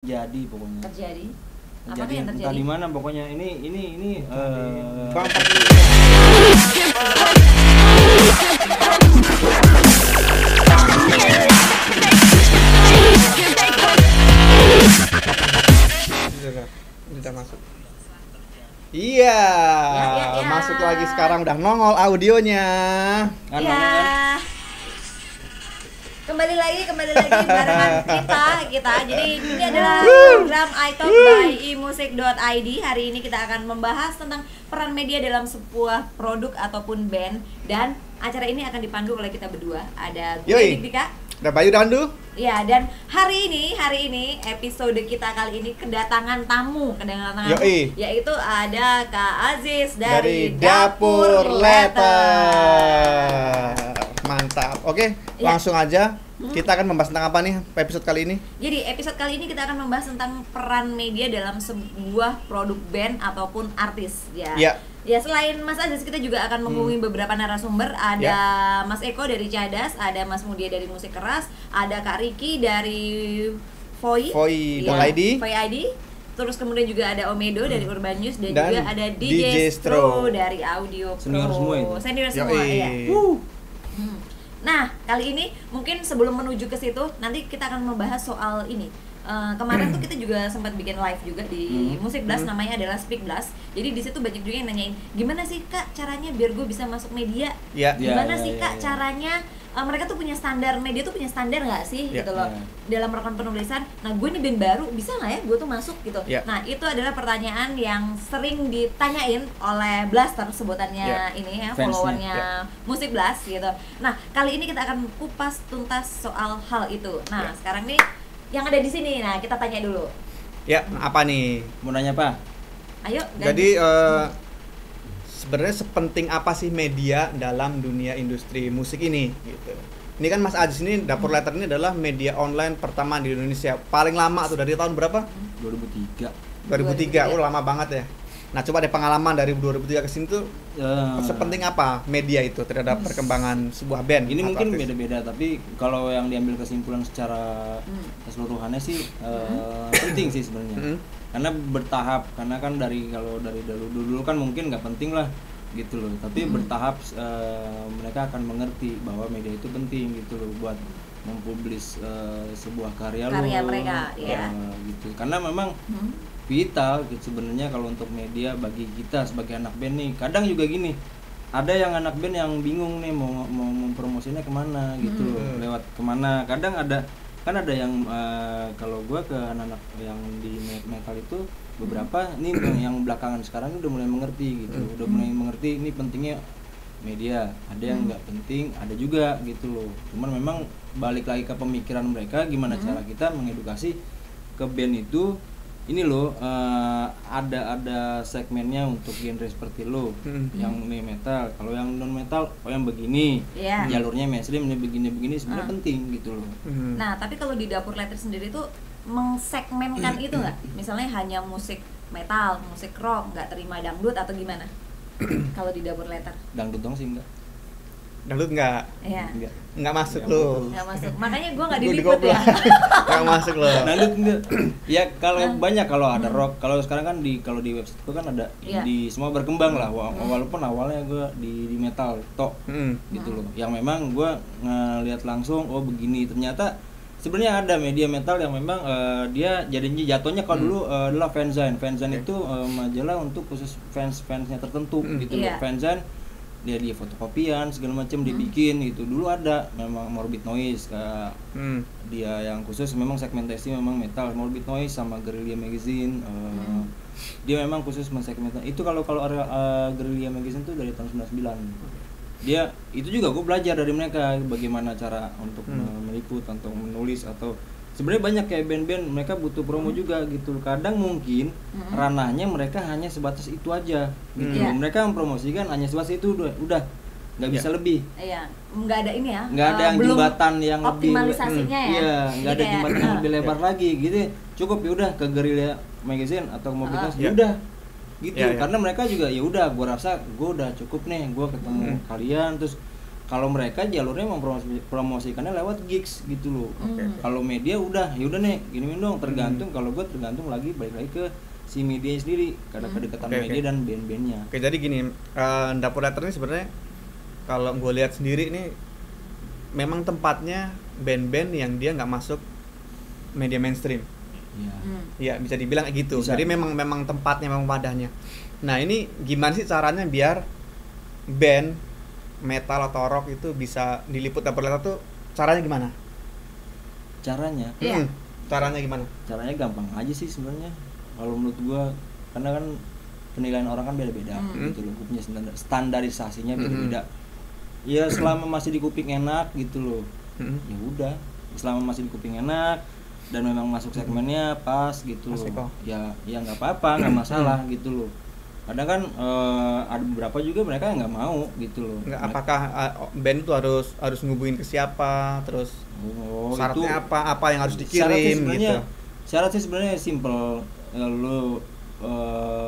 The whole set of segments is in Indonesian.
Jadi pokoknya. Terjadi. Apa Jadi tuh yang terjadi? entah di mana pokoknya ini Udah masuk. Iya, Ya. masuk lagi sekarang udah nongol audionya. kan Ya. Kembali lagi barengan kita. Jadi ini adalah program iTalk by imusic.id. Hari ini kita akan membahas tentang peran media dalam sebuah produk ataupun band, dan acara ini akan dipandu oleh kita berdua. Ada gue Yoi. Dika. Ada Bayu Dandu. Ya, dan hari ini episode kita kali ini kedatangan tamu, Yoi. yaitu ada Kak Aziz dari Dapur Letter. Mantap. Oke, Ya. langsung aja. Kita akan membahas tentang apa nih episode kali ini? Jadi episode kali ini kita akan membahas tentang peran media dalam sebuah produk band ataupun artis. Ya. Ya. Ya, selain Mas Aziz, kita juga akan menghubungi beberapa narasumber. Ada Mas Eko dari Cadas, ada Mas Mudia dari Musik Keras, ada Kak Riki dari Voi ID. Voi ID. Terus kemudian juga ada Omedo dari Urban News, dan Dan juga ada DJ DJ Stro Stro dari Audio Pro. Senior semua itu. Senior semua, Yoi. ya. Nah, kali ini mungkin sebelum menuju ke situ, nanti kita akan membahas soal ini. Kemarin tuh kita juga sempat bikin live juga di Musik Blast, namanya adalah Speak Blast. Jadi di situ banyak juga yang nanyain, gimana sih Kak caranya biar gue bisa masuk media? Ya. Gimana Ya, sih ya, Kak ya. caranya? Mereka tuh punya standar, media tuh punya standar nggak sih Ya, gitu loh, dalam melakukan penulisan. Nah, gue nih band baru, bisa nggak ya gue tuh masuk gitu? Ya. Nah, itu adalah pertanyaan yang sering ditanyain oleh Blaster, sebutannya Ya. ini ya, Fansnya, followernya ya. Musik Blast gitu. Nah, kali ini kita akan kupas tuntas soal hal itu. Nah, Ya. sekarang nih yang ada di sini, nah kita tanya dulu. Ya, apa nih? mau nanya apa? Ayo. Jadi sebenarnya sepenting apa sih media dalam dunia industri musik ini gitu. Ini kan Mas Aziz ini Dapur Letter ini adalah media online pertama di Indonesia. Paling lama tuh dari tahun berapa? 2003. 2003. Oh, lama banget ya. Nah, coba deh pengalaman dari 2003 ke sini tuh sepenting apa media itu terhadap perkembangan sebuah band. Ini atau mungkin artis? beda-beda, tapi kalau yang diambil kesimpulan secara keseluruhannya sih penting sih sebenarnya. Karena bertahap, karena kan kalau dari dulu kan mungkin nggak penting lah gitu loh, tapi bertahap mereka akan mengerti bahwa media itu penting gitu loh buat mempublis sebuah karya mereka, ya. gitu. Karena memang vital gitu sebenarnya kalau untuk media bagi kita sebagai anak band nih. Kadang juga gini, ada yang anak band yang bingung nih mau mempromosinya kemana gitu loh, lewat kemana. Kadang ada yang kalau gue ke anak-anak yang di metal itu beberapa nih yang belakangan sekarang udah mulai mengerti gitu, udah mulai mengerti ini pentingnya media. Ada yang nggak penting, ada juga gitu loh. Cuman memang balik lagi ke pemikiran mereka, gimana cara kita mengedukasi ke band itu. Ini loh, ada segmennya untuk genre seperti lo, yang ini metal. Kalau yang non metal, yang begini, Iya. jalurnya mainstream ini begini sebenarnya penting gitu loh. Nah, tapi kalau di Dapur Letter sendiri tuh mengsegmenkan itu nggak? Misalnya hanya musik metal, musik rock, nggak terima dangdut atau gimana? Kalau di Dapur Letter? Dangdut dong sih enggak. Dangdut enggak Iya. enggak masuk Nggak lu. Nggak masuk. Makanya gue nggak Gua diliput ya. Enggak masuk lu. Dangdut enggak. Ya kalau banyak, kalau ada rock, kalau sekarang kan kalau di website gua kan ada Iya. di semua berkembang lah. Walaupun awalnya gua di metal tok gitu loh. Yang memang gua ngelihat langsung, oh begini, ternyata sebenarnya ada media metal yang memang dia jatuhnya kalau dulu adalah fanzine. Fanzine itu majalah untuk khusus fansnya tertentu gitu loh. Iya. Fanzine dia fotokopian segala macam dibikin gitu. Dulu ada memang Morbid Noise, dia yang khusus memang segmentasi memang metal. Morbid Noise sama Guerrilla Magazine, dia memang khusus mensegmentasi itu. Kalau Guerrilla Magazine tuh dari tahun 99. Dia itu juga gue belajar dari mereka bagaimana cara untuk meliput atau menulis. Atau sebenarnya banyak kayak band-band mereka butuh promo juga gitu. Kadang mungkin ranahnya mereka hanya sebatas itu aja gitu. Iya. Mereka mempromosikan hanya sebatas itu udah nggak bisa lebih. Iya, nggak ada ini ya. Nggak ada yang belum jembatan yang optimalisasinya ya. Iya, nggak ada Jadi jembatan kayak, yang lebih lebar lagi gitu. Cukup ya udah ke Guerrilla Magazine atau Mobilis ya Iya. udah gitu. Iya, iya. Karena mereka juga ya udah, gua rasa gua udah cukup nih, gua ketemu kalian terus kalau mereka jalurnya mempromosikannya lewat gigs gitu loh. Oke. Kalau media udah, ya udah nih, gini dong, tergantung. Kalau gue tergantung lagi balik lagi ke si media sendiri, karena kedekatan Oke, media oke. dan band-bandnya. Oke, jadi gini, Dapur Letter ini sebenarnya kalau gue lihat sendiri ini memang tempatnya band-band yang dia nggak masuk media mainstream. Iya. Ya bisa dibilang kayak gitu. Bisa. Jadi memang tempatnya, memang wadahnya. Nah ini gimana sih caranya biar band metal atau rock itu bisa diliput Dapur Letter tuh? Caranya gimana? Caranya, Iya. Caranya gimana? caranya gampang aja sih sebenarnya. Kalau menurut gue, karena kan penilaian orang kan beda-beda gitu loh. Gue punya standarisasinya beda-beda. Ya selama masih di kuping enak gitu loh. Ya udah, selama masih di kuping enak dan memang masuk segmennya pas gitu Mas Eko. loh. Ya nggak apa-apa, nggak masalah gitu loh. Kadang kan ada beberapa juga mereka yang nggak mau gitu loh. Nggak, apakah band itu harus ngubungin ke siapa, terus Oh, syaratnya itu apa yang harus syarat sih dikirim sebenarnya, gitu? Syarat sih sebenarnya simple. Lo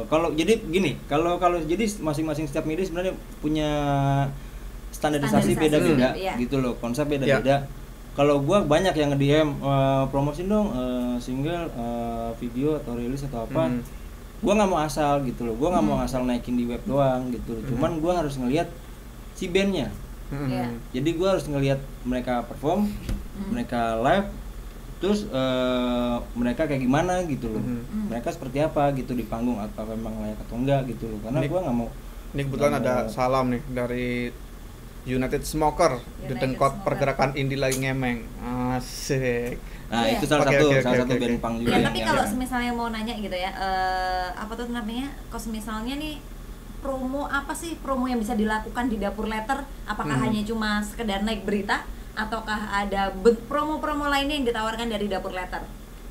kalau jadi gini, kalau jadi masing-masing setiap media sebenarnya punya standarisasi beda-beda iya. gitu loh, konsep beda-beda. Kalau gua banyak yang nge-DM promosin dong single, video atau rilis atau apa. Gua nggak mau asal gitu loh, gua nggak mau asal naikin di web doang gitu loh. Cuman gua harus ngelihat si bandnya. Iya. Jadi gua harus ngelihat mereka perform, mereka live, terus mereka kayak gimana gitu loh. Mereka seperti apa gitu di panggung, atau memang layak atau enggak gitu loh. Karena gua nggak mau. Ini kebetulan ada salam nih dari United Smoker, Dedengkot Smoker. Pergerakan Indie lagi ngemeng. Asik. Nah, Iya. itu salah Oke, satu oke, salah oke, satu oke. band punk juga. Ya, yang- tapi yang- kalau misalnya mau nanya gitu ya, apa tuh namanya? Kalau misalnya nih promo apa sih promo yang bisa dilakukan di Dapur Letter? Apakah hanya cuma sekedar naik berita ataukah ada promo-promo lainnya yang ditawarkan dari Dapur Letter?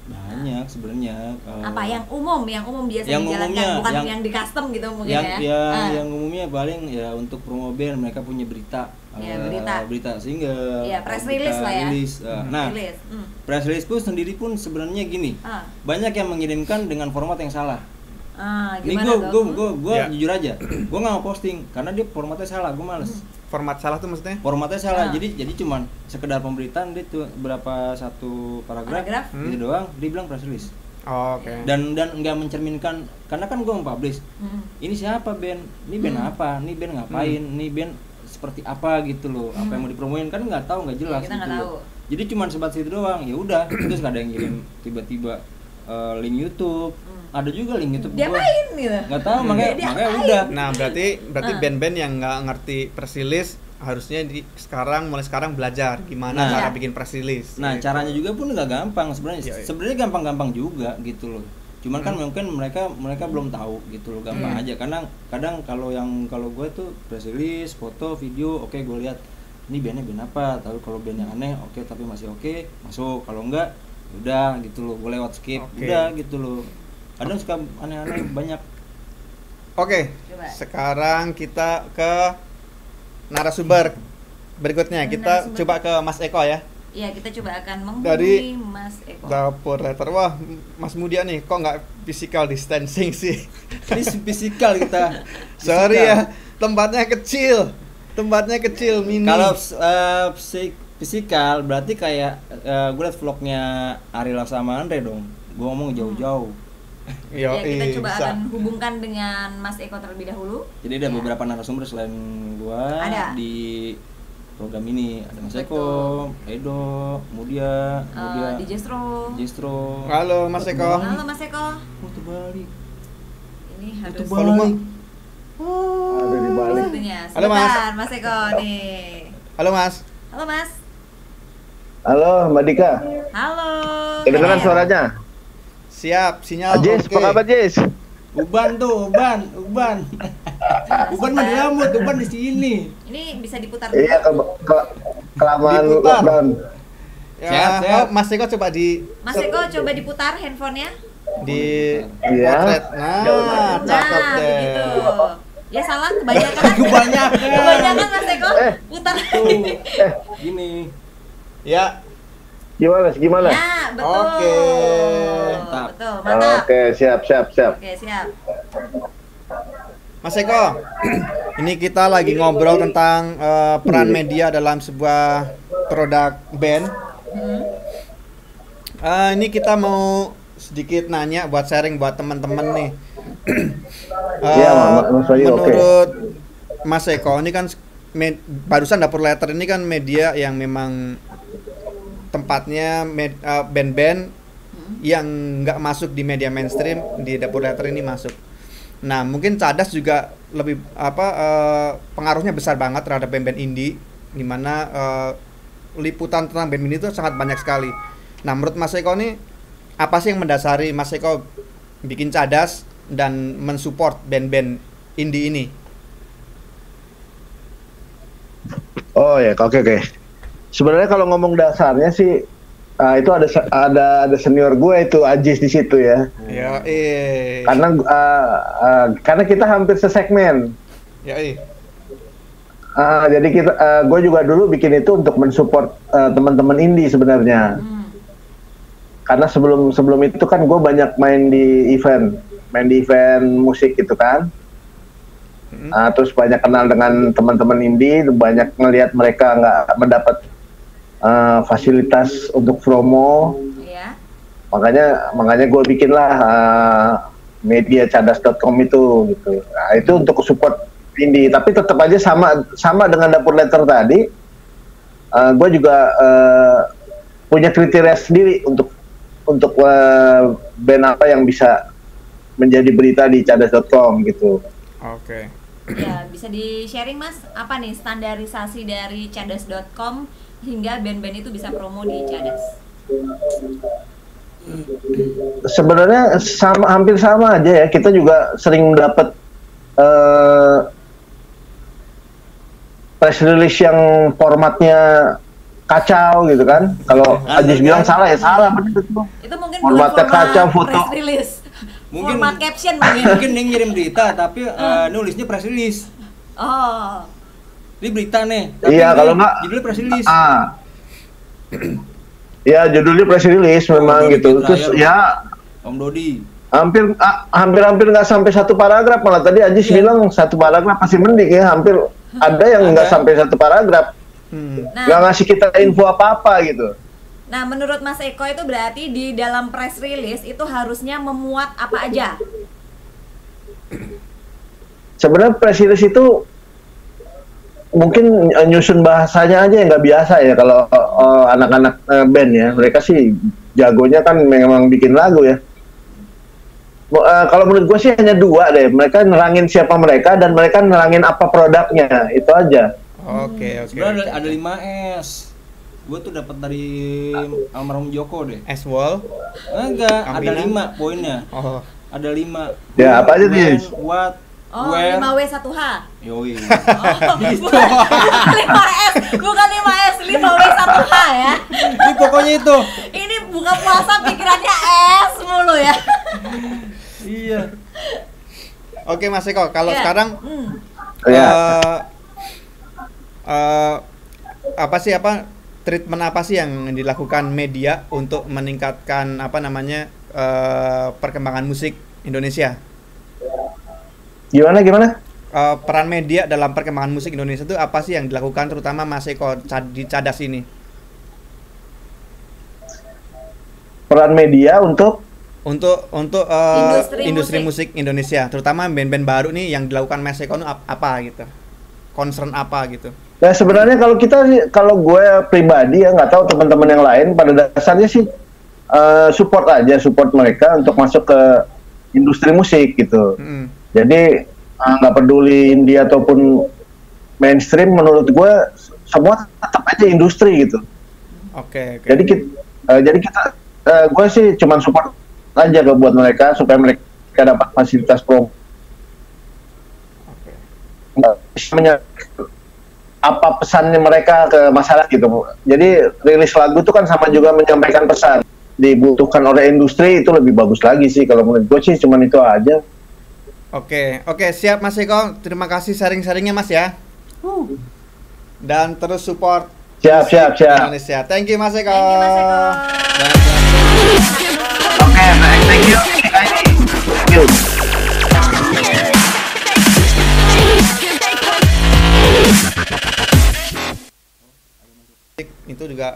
banyak sebenarnya. Apa yang umum biasa yang dijalankan, umumnya, bukan yang- yang di custom gitu mungkin yang ya? yang umumnya paling ya untuk promo band mereka punya berita, Ya, berita. single, Iya, press berita release lah ya. rilis. Nah, Rilis. press release pun sendiri pun sebenarnya gini, Ah. banyak yang mengirimkan dengan format yang salah. Ini Gimana tuh? gue Ya. jujur aja, gue nggak mau posting karena dia formatnya salah, gue males. Format salah tuh maksudnya? Formatnya salah, Ah. jadi cuman sekedar pemberitaan dia tuh berapa satu paragraf, gitu doang, dia bilang press release. Oh, oke. Dan nggak mencerminkan, karena kan gue mempublish ini siapa band, ini band apa, ini band ngapain, ini band seperti apa gitu loh, apa yang mau dipromoin kan nggak tahu, nggak jelas Kita gitu nggak loh. tahu. Jadi cuman sebat situ doang, ya udah. Terus ada yang ngirim tiba-tiba link YouTube, ada juga link YouTube Dia gua. main gitu. Nggak tahu, makanya Dia udah. Nah, berarti band-band yang nggak ngerti press release harusnya mulai sekarang belajar gimana Nah. cara bikin press release. Nah, Gitu. caranya juga pun nggak gampang sebenarnya. Iya, iya. Sebenarnya gampang-gampang juga gitu loh. Cuman kan mungkin mereka belum tahu gitu loh, gampang aja. Karena kadang kalau gue tuh press release, foto, video, oke gue lihat ini bandnya band apa, tahu kalau band yang aneh, oke tapi masih oke, masuk. Kalau enggak, udah gitu loh, gue lewat skip, Oke. udah gitu loh. Kadang suka aneh-aneh banyak. Oke, Coba. sekarang kita ke narasumber berikutnya. Kita Narasumber. coba ke Mas Eko ya. Iya, kita coba akan menghubungi Dari Mas Eko. Dapur Letter. Wah, Mas Mudia nih, kok nggak physical distancing sih? Ini fisikal kita. Sorry Fisikal. ya, tempatnya kecil. Tempatnya kecil, mini. Kalau fisikal berarti kayak gue liat vlognya Arila sama Andre dong. Gue ngomong jauh-jauh. Yo, Ya, kita coba bisa. akan hubungkan dengan Mas Eko terlebih dahulu. Jadi ada Ya. beberapa narasumber selain gua Ada. di program ini. Ada Mas Betul. Eko, Edo, Mudia, Di Jestro. Jestro. Halo Mas Eko. Halo Mas Eko. Terbalik. Ini harus Volume. Ada di balik. Waktunya. Halo, Mas. Sebentar, Mas Eko nih. Halo Mas. Halo Mas. Halo Mbak Dika, Halo. kedengeran Iya. suaranya? Siap, sinyal Jess, oke. apa kabar Jess? Uban tuh, Uban. Uban mah di Lamut, Uban di sini. Ini bisa diputar dulu. Iya, kelamaan Diputar. lockdown. Ya, Sehat, sehat. oh, Mas Eko coba Mas Eko coba diputar handphonenya. di Iya. potret. Nah, cakep Nah, deh. begitu. Ya salah kebanyakan. Kebanyakan. Kebanyakan Mas Eko. Putar. Tuh. Gini. Ya, Gimana? Ya, betul. Oke. Mantap. Betul, mantap. Oke, siap. Oke, siap. Mas Eko, Ini kita lagi ngobrol tentang peran media dalam sebuah produk band. Ini kita mau sedikit nanya buat sharing buat teman-teman nih. Iya, Mas Bayu, oke. Menurut Mas Eko, ini kan barusan Dapur Letter ini kan media yang memang tempatnya band-band yang nggak masuk di media mainstream, di Dapur Letter ini masuk. Nah, mungkin Cadas juga lebih pengaruhnya besar banget terhadap band-band indie, di mana liputan tentang band-band itu sangat banyak sekali. Nah, menurut Mas Eko nih, apa sih yang mendasari Mas Eko bikin Cadas dan mensupport band-band indie ini? Oh ya, oke. Sebenarnya kalau ngomong dasarnya sih itu ada senior gue itu Ajis di situ ya. Ya, karena kita hampir sesegmen. Ya, jadi gue juga dulu bikin itu untuk mensupport teman-teman indie sebenarnya. Karena sebelum itu kan gue banyak main di event musik gitu kan. Terus banyak kenal dengan teman-teman indie, banyak ngelihat mereka nggak mendapat fasilitas untuk promo. Iya. Makanya gue bikinlah media cadas.com itu gitu. Nah, itu untuk support indie, tapi tetap aja sama dengan Dapur Letter tadi. Gue juga punya kriteria sendiri untuk band apa yang bisa menjadi berita di cadas.com gitu. Oke. Ya, bisa di-sharing Mas, apa nih standarisasi dari cadas.com hingga band-band itu bisa promo di Cadas? Sebenarnya hampir sama aja ya. Kita juga sering mendapat press release yang formatnya kacau gitu kan. Kalau Ajis bilang salah ya salah bener itu. Itu mungkin Formatnya kacau, foto. press release. Mungkin Format caption mungkin yang ngirim berita tapi nulisnya press release. Oh. Ini berita nih. Tapi Iya, kalau nggak judulnya press release. Ya judulnya press release memang Dodi gitu. Terus Trial. ya Om Dodi. hampir nggak sampai satu paragraf, malah tadi Ajis bilang satu paragraf masih mending ya. Hampir ada yang nggak sampai satu paragraf. Nah, Nggak ngasih kita info apa-apa gitu. nah, menurut Mas Eko itu berarti di dalam press release itu harusnya memuat apa aja? Sebenarnya press release itu mungkin nyusun bahasanya aja yang nggak biasa ya kalau anak-anak band ya. Mereka sih jagonya kan memang bikin lagu ya. Kalau menurut gue sih hanya dua deh. Mereka nerangin siapa mereka dan mereka nerangin apa produknya. Itu aja. Oke. Sebenarnya ada 5S. Gue tuh dapat dari almarhum Joko deh. S-Wall. Enggak, ada Kampinan. 5 poinnya. Oh. Ada 5. Ya, apa aja, When, Dis? What, Oh, where. 5W1H. Yoi. Oh, bukan 5S, bukan 5S, 5W1H ya. Ini pokoknya itu. Ini buka puasa pikirannya S mulu ya. Iya. Oke Mas Eko, kalau Ya. sekarang Ya. treatment apa sih yang dilakukan media untuk meningkatkan perkembangan musik Indonesia? Gimana? Peran media dalam perkembangan musik Indonesia itu apa sih yang dilakukan terutama Mas Eko di Cadas ini? Peran media untuk Industri musik Indonesia, terutama band-band baru nih yang dilakukan Mas Eko apa gitu? Concern apa gitu? Nah sebenarnya kalau gue pribadi ya, nggak tahu teman-teman yang lain, pada dasarnya sih support mereka untuk masuk ke industri musik gitu. Jadi nggak peduli indie ataupun mainstream, menurut gue semua tetap aja industri gitu. Oke. Jadi kita gue sih cuman support aja buat mereka supaya mereka dapat fasilitas promo. Apa pesannya mereka ke masyarakat gitu. Jadi rilis lagu itu kan sama juga menyampaikan pesan. Dibutuhkan oleh industri itu lebih bagus lagi sih kalau menurut gue sih, cuman itu aja. Oke, siap Mas Eko. Terima kasih sharing-sharingnya Mas ya. Dan terus support Siap. Indonesia. Thank you Mas Eko. Thank you Mas Eko. Oke, thank you. Thank you.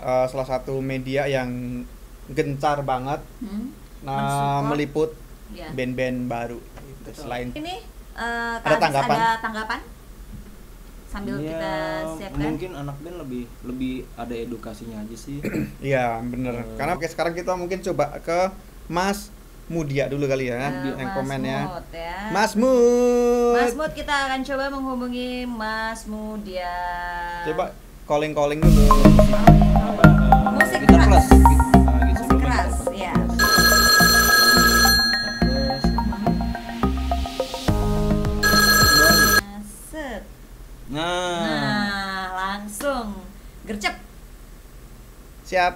salah satu media yang gencar banget Mensupport. meliput Ya. band-band baru gitu. Selain Ini Ada Kak Adis tanggapan? ada tanggapan? Sambil Ya, kita siapkan. mungkin anak band lebih ada edukasinya aja sih. iya bener, karena oke sekarang kita mungkin coba ke Mas Mudia dulu kali ya yang Mas komen ya. Mut ya. Mas Mut. Mas Mut, kita akan coba menghubungi Mas Mudia. Coba calling dulu. Musik Gitar keras. plus. Musik sebelumnya keras, gitar plus. ya. Gitar plus. Set. Nah, Nah, langsung gercep. Siap.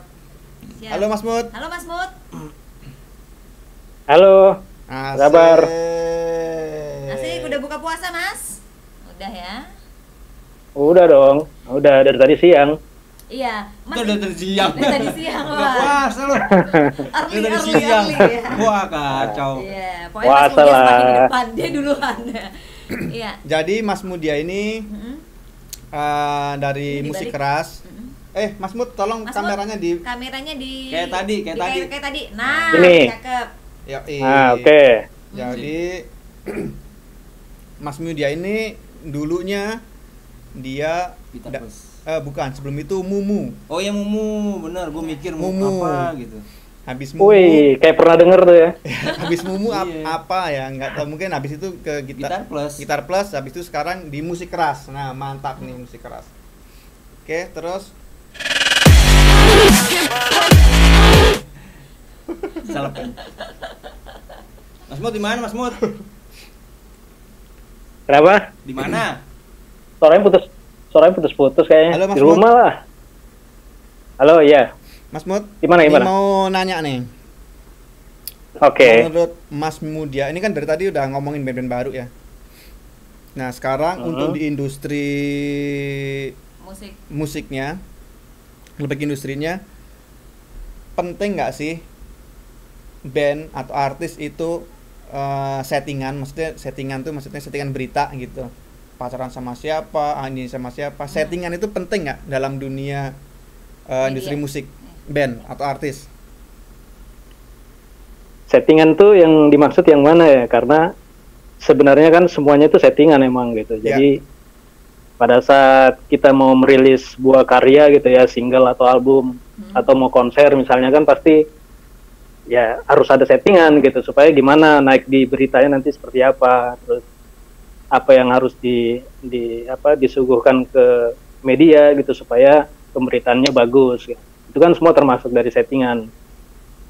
Siap. Halo Mas Mut. Halo Mas Mut. Halo, Asik. Kabar. Asik, udah buka puasa, Mas? Udah ya. udah dong, udah dari tadi siang. Iya, itu udah dari siang. Dari tadi siang, Udah wah. puasa loh. Early, Udah dari early, siang. early, ya. Wah, kacau. Iya, pokoknya Mas Puasa Mudia semakin di lah. depan, dia duluan. Iya. Jadi Mas Mudia ini Mm-mm. dari Ini musik dibalik. keras. Mm-mm. Mas Mut tolong Mas kameranya Mut, di kameranya di Kayak tadi, kayak tadi. kayak tadi. Nah, Ini. cakep. Oke. Jadi Mas Mudia ini dulunya dia Gitar da- plus. bukan, sebelum itu Mumu. Oh ya Mumu, bener. Gue mikir mau Mumu. apa gitu. Habis Mumu, Wih, kayak pernah denger tuh ya. habis Mumu Iya. apa ya? Nggak tahu, mungkin habis itu ke Gitar plus. Gitar plus, habis itu sekarang di musik keras. Nah, mantap nih musik keras. Oke, terus Salah pen. Mas Mut di mana, Mas Mut? Kenapa? Di mana? Suaranya putus-putus kayaknya. Halo, Mas Di rumah lah. Halo, iya. Mas Mut, Gimana, ini gimana? mau nanya nih. Oke. Menurut Mas Mudia, ini kan dari tadi udah ngomongin band-band baru ya. Nah, sekarang untuk di industri Musik. musiknya, lebih ke industrinya, penting nggak sih band atau artis itu settingan? Maksudnya settingan tuh maksudnya settingan berita gitu. Pacaran sama siapa, ini sama siapa. Settingan itu penting nggak dalam dunia industri musik, band atau artis? Settingan tuh yang dimaksud yang mana ya? Karena sebenarnya kan semuanya itu settingan emang gitu. Jadi pada saat kita mau merilis sebuah karya gitu ya, single atau album atau mau konser misalnya kan pasti ya harus ada settingan gitu supaya gimana naik di beritanya nanti seperti apa, terus apa yang harus disuguhkan ke media gitu supaya pemberitaannya bagus gitu. Itu kan semua termasuk dari settingan.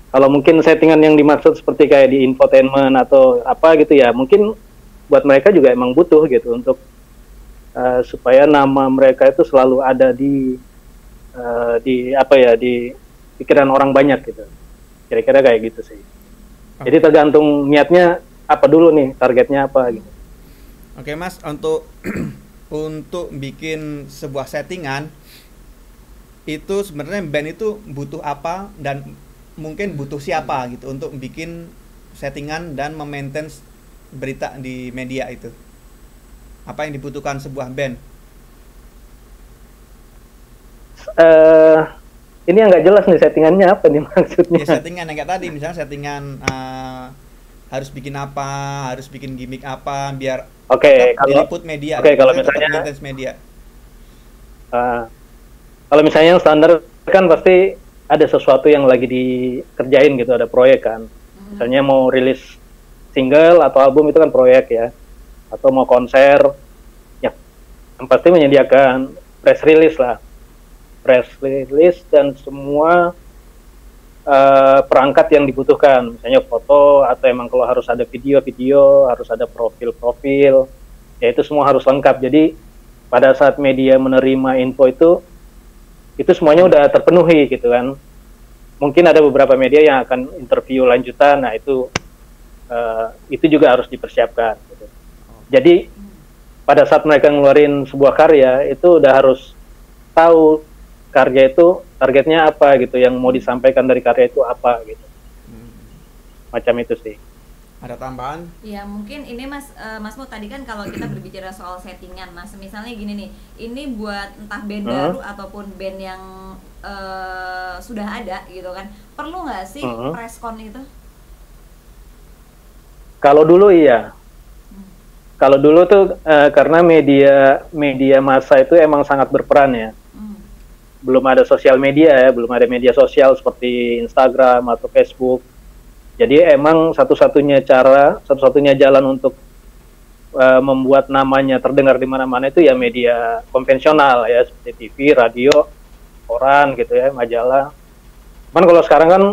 Kalau mungkin settingan yang dimaksud seperti kayak di infotainment atau apa gitu ya, mungkin buat mereka juga emang butuh gitu untuk supaya nama mereka itu selalu ada di pikiran orang banyak gitu. Kira-kira kayak gitu sih. Jadi tergantung niatnya apa dulu nih, targetnya apa gitu. Oke Mas, untuk untuk bikin sebuah settingan itu sebenarnya band itu butuh apa dan mungkin butuh siapa gitu untuk bikin settingan dan memaintain berita di media itu. Apa yang dibutuhkan sebuah band? Ini yang nggak jelas nih settingannya apa nih maksudnya. Ya settingan yang kayak tadi, misalnya settingan harus bikin apa, harus bikin gimmick apa biar Oke, tetap diliput media. oke, kalau tetap misalnya- maintenance media. Kalau misalnya yang standar kan pasti ada sesuatu yang lagi dikerjain gitu, ada proyek kan. Misalnya mau rilis single atau album itu kan proyek ya. Atau mau konser, ya yang pasti menyediakan press release lah. Press release dan semua perangkat yang dibutuhkan. Misalnya foto atau emang kalau harus ada video-video, harus ada profil-profil. Ya itu semua harus lengkap. Jadi pada saat media menerima info itu semuanya udah terpenuhi gitu kan. Mungkin ada beberapa media yang akan interview lanjutan, nah itu juga harus dipersiapkan gitu. Jadi pada saat mereka ngeluarin sebuah karya itu udah harus tahu karya itu targetnya apa gitu, yang mau disampaikan dari karya itu apa gitu. Macam itu sih. Ada tambahan? Ya mungkin ini Mas Mut tadi kan kalau kita berbicara soal settingan, nah misalnya gini nih, ini buat entah band baru ataupun band yang sudah ada gitu kan, perlu nggak sih preskon itu? Kalau dulu iya, kalau dulu tuh karena media massa itu emang sangat berperan ya. Belum ada sosial media ya, belum ada media sosial seperti Instagram atau Facebook. Jadi emang satu-satunya jalan untuk membuat namanya terdengar di mana-mana itu ya media konvensional ya, seperti TV, radio, koran gitu ya, majalah. Cuman kalau sekarang kan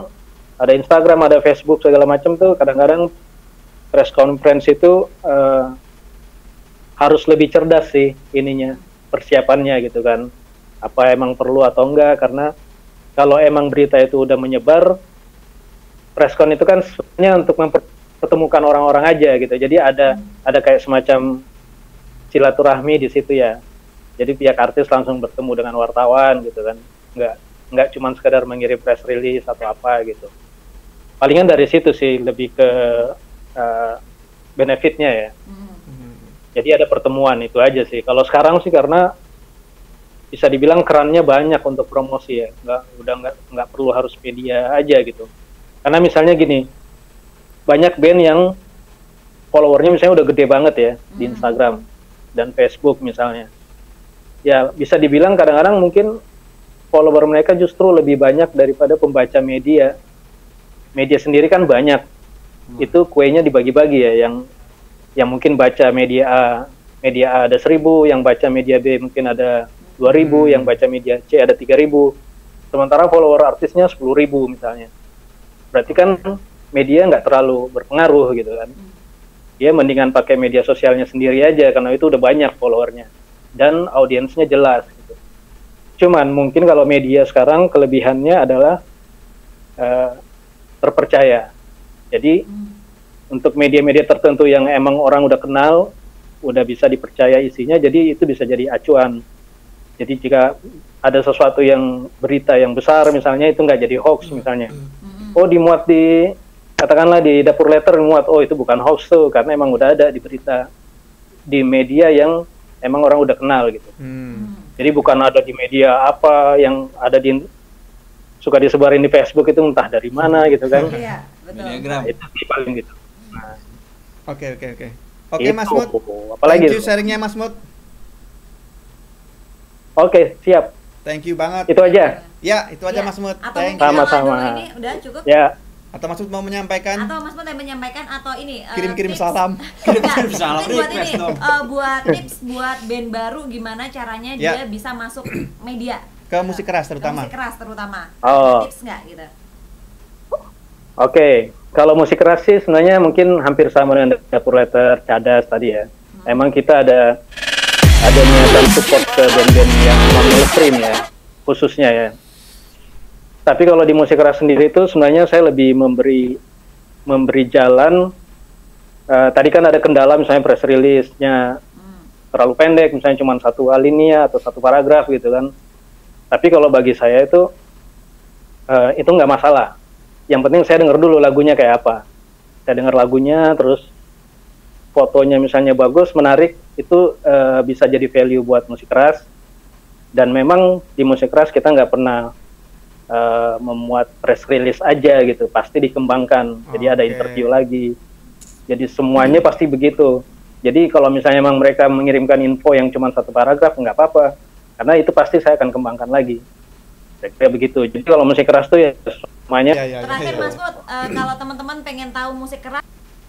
ada Instagram, ada Facebook segala macam tuh, kadang-kadang press conference itu harus lebih cerdas sih ininya, persiapannya gitu kan. Apa emang perlu atau enggak, karena kalau emang berita itu udah menyebar, preskon itu kan sebenarnya untuk mempertemukan orang-orang aja gitu. Jadi ada kayak semacam silaturahmi di situ ya. Jadi pihak artis langsung bertemu dengan wartawan gitu kan. Nggak cuma sekedar mengirim press release atau apa gitu. Palingan dari situ sih lebih ke benefitnya ya. Jadi ada pertemuan itu aja sih. Kalau sekarang sih karena bisa dibilang kerannya banyak untuk promosi ya. Nggak perlu harus media aja gitu. Karena misalnya gini, banyak band yang followernya misalnya udah gede banget ya di Instagram dan Facebook misalnya. Ya bisa dibilang kadang-kadang mungkin follower mereka justru lebih banyak daripada pembaca media. Media sendiri kan banyak, itu kuenya dibagi-bagi ya, yang mungkin baca media A ada 1.000, yang baca media B mungkin ada 2.000, yang baca media C ada 3.000. Sementara follower artisnya 10.000 misalnya. Berarti kan media nggak terlalu berpengaruh gitu kan. Dia mendingan pakai media sosialnya sendiri aja karena itu udah banyak followernya dan audiensnya jelas gitu. Cuman mungkin kalau media sekarang kelebihannya adalah terpercaya. Jadi untuk media-media tertentu yang emang orang udah kenal, udah bisa dipercaya isinya, jadi itu bisa jadi acuan. Jadi jika ada sesuatu yang berita yang besar misalnya, itu nggak jadi hoax misalnya. Oh dimuat katakanlah di Dapur Letter muat, oh itu bukan hoax tuh, karena emang udah ada di berita, di media yang emang orang udah kenal gitu. Jadi bukan ada di media apa yang ada suka disebarin di Facebook itu entah dari mana gitu kan. Iya, betul. Mediagram. Nah, itu sih paling gitu. Nah, Oke, Mas Mut. Apalagi Thank you sharingnya Mas Mut. Oke, siap. Thank you banget. Itu aja. Ya, itu aja Ya. Mas Mut. Atau Thank mungkin you. Sama-sama. kalau ini udah cukup? Ya. Atau Mas Mut mau menyampaikan? Atau Mas Mut yang menyampaikan atau ini Kirim-kirim tips. salam. Kirim salam, Mungkin buat request ini dong. buat tips buat band baru gimana caranya Ya. dia bisa masuk media Ke musik keras Ke terutama. musik keras terutama. Oh. Tips nggak gitu? Oke, kalau musik keras sih sebenarnya mungkin hampir sama dengan Dapur Letter, Cadas tadi ya. Emang kita ada niatan support ke band-band yang non-mainstream ya, khususnya ya. Tapi kalau di musik keras sendiri itu sebenarnya saya lebih memberi jalan. Tadi kan ada kendala misalnya press release-nya terlalu pendek, misalnya cuma satu alinea atau satu paragraf gitu kan. Tapi kalau bagi saya itu nggak masalah. Yang penting saya dengar dulu lagunya kayak apa. Saya dengar lagunya, terus fotonya misalnya bagus, menarik, itu bisa jadi value buat musik keras. Dan memang di musik keras kita nggak pernah memuat press release aja gitu, pasti dikembangkan. Jadi ada interview lagi. Jadi semuanya pasti begitu. Jadi kalau misalnya memang mereka mengirimkan info yang cuma satu paragraf, nggak apa-apa. Karena itu pasti saya akan kembangkan lagi. Kayak begitu. Jadi kalau musik keras tuh ya semuanya. Terakhir Mas Mut, kalau teman-teman pengen tahu musik keras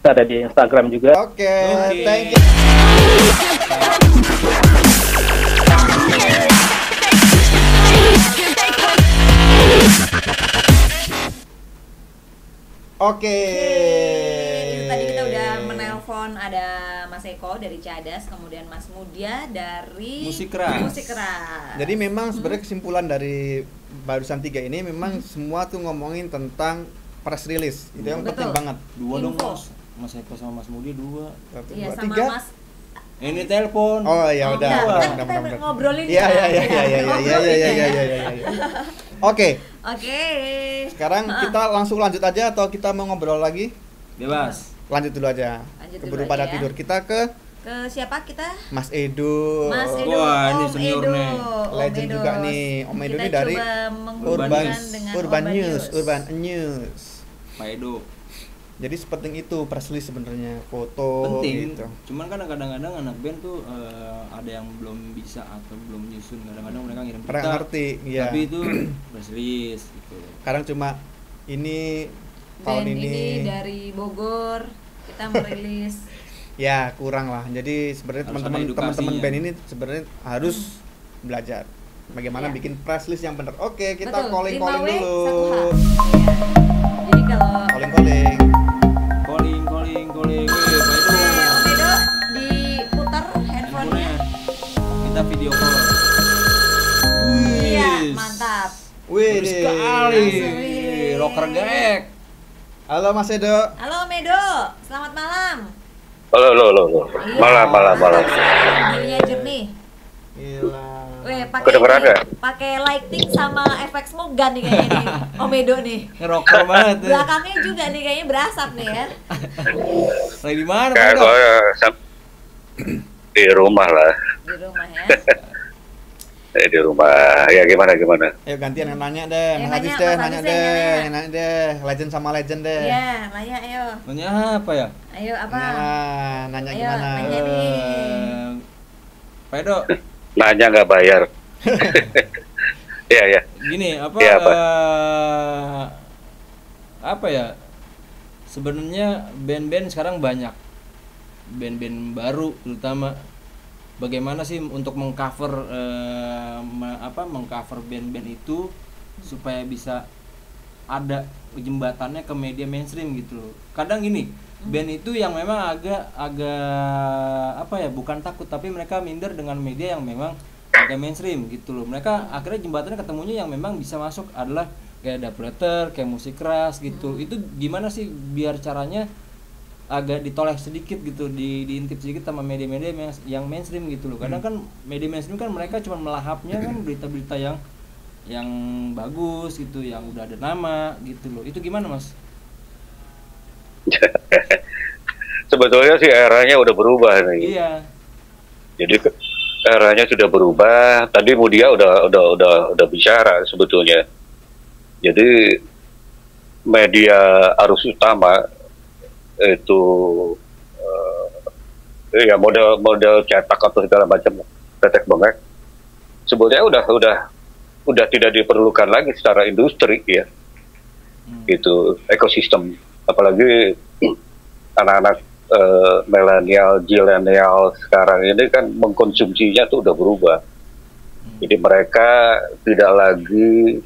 Ada di Instagram juga. Oke, thank you. Oke. Itu tadi kita udah menelpon ada Mas Eko dari Cadas, kemudian Mas Mudia dari Musik Keras. Musik Keras. Jadi memang sebenarnya kesimpulan dari barusan tiga ini memang semua tuh ngomongin tentang press release. Itu yang penting Betul. banget. Dua dong Info. Mas Eko sama Mas Mudi dua. Satu, Iya, dua, sama tiga. Mas. Ini telepon. Oh ya udah. Enggak, kan Udah, kita udah. ngobrolin Iya ya. iya iya iya iya Ngobrolin iya ya. iya. Oke, Oke. sekarang kita langsung lanjut aja atau kita mau ngobrol lagi? Bebas. Lanjut dulu aja. Lanjut Keburu dulu pada aja ya. tidur. Kita ke Ke siapa kita? Mas Edo. Mas Edo. Wah, ini Om senior Edo. nih. Om Legend Edo. juga nih. Om Edo Kita ini dari coba Urban menghubungkan dengan Urban News. Pak Edo. Jadi sepenting itu press release sebenarnya, foto Penting. gitu. Cuman kan kadang-kadang anak band tuh ada yang belum bisa atau belum nyusun. Kadang-kadang mereka ngirim Kurang berita. ngerti, iya. Tapi itu press release gitu. Sekarang cuma ini tahun Band ini dari Bogor kita merilis. ya kurang lah. Jadi sebenarnya Harus teman-teman ada edukasinya. teman-teman band ini sebenarnya harus belajar bagaimana Ya. bikin press list yang benar. Oke, kita Betul, calling 5W, dulu. 1H. Iya. Jadi kalau Calling. Calling. Wih, Pak Edo. Om Edo diputar handphonenya. Kita video call. Iya, Wih, mantap. Wih, bagus sekali. Langsung, wih. Rocker gaek. Halo Mas Edo. Halo Om Edo, selamat malam. Halo. Iya. Malam. Dunia jernih. Gila. Weh, Kedengeran nggak? pakai lighting sama efek smoke gun nih kayaknya nih, Om Edo nih. Ngerocker banget. ya. Belakangnya juga nih kayaknya berasap nih ya. Lagi di mana, Pak Kayak Edo? gue di rumah lah. Di rumah ya. Di rumah. Ya gimana? Ayo gantian yang nanya deh, Yang Mas Hadis nanya, deh, Mas nanya Hadis deh, yang yang nanya deh, legend sama legend deh. Iya, nanya ayo. Nanya apa ya? Ayo apa? Nah, nanya Ayo, gimana? nanya nih. Pak Edo, Nanya nggak bayar. Iya. gini apa? Iya, apa? Apa ya? Sebenarnya band-band sekarang banyak, band-band baru terutama. Bagaimana sih untuk mengcover mengcover band-band itu supaya bisa ada jembatannya ke media mainstream gitu loh. Kadang gini, band itu yang memang agak apa ya, bukan takut tapi mereka minder dengan media yang memang agak mainstream gitu loh. Mereka akhirnya jembatannya ketemunya yang memang bisa masuk adalah kayak dub letter, kayak musik keras gitu. Itu gimana sih biar caranya agak ditoleh sedikit gitu, diintip sedikit sama media-media yang mainstream gitu loh. Kadang kan media mainstream kan mereka cuma melahapnya kan berita-berita yang bagus gitu, yang udah ada nama gitu loh. Itu gimana, Mas? Sebetulnya sih eranya udah berubah nih. Iya. Jadi eranya sudah berubah. Tadi Mudia udah bicara sebetulnya. Jadi media arus utama itu ya model cetak atau segala macam tetek bengek sebetulnya udah tidak diperlukan lagi secara industri ya. Itu ekosistem, apalagi anak-anak milenial sekarang ini kan mengkonsumsinya tuh udah berubah. Jadi mereka tidak lagi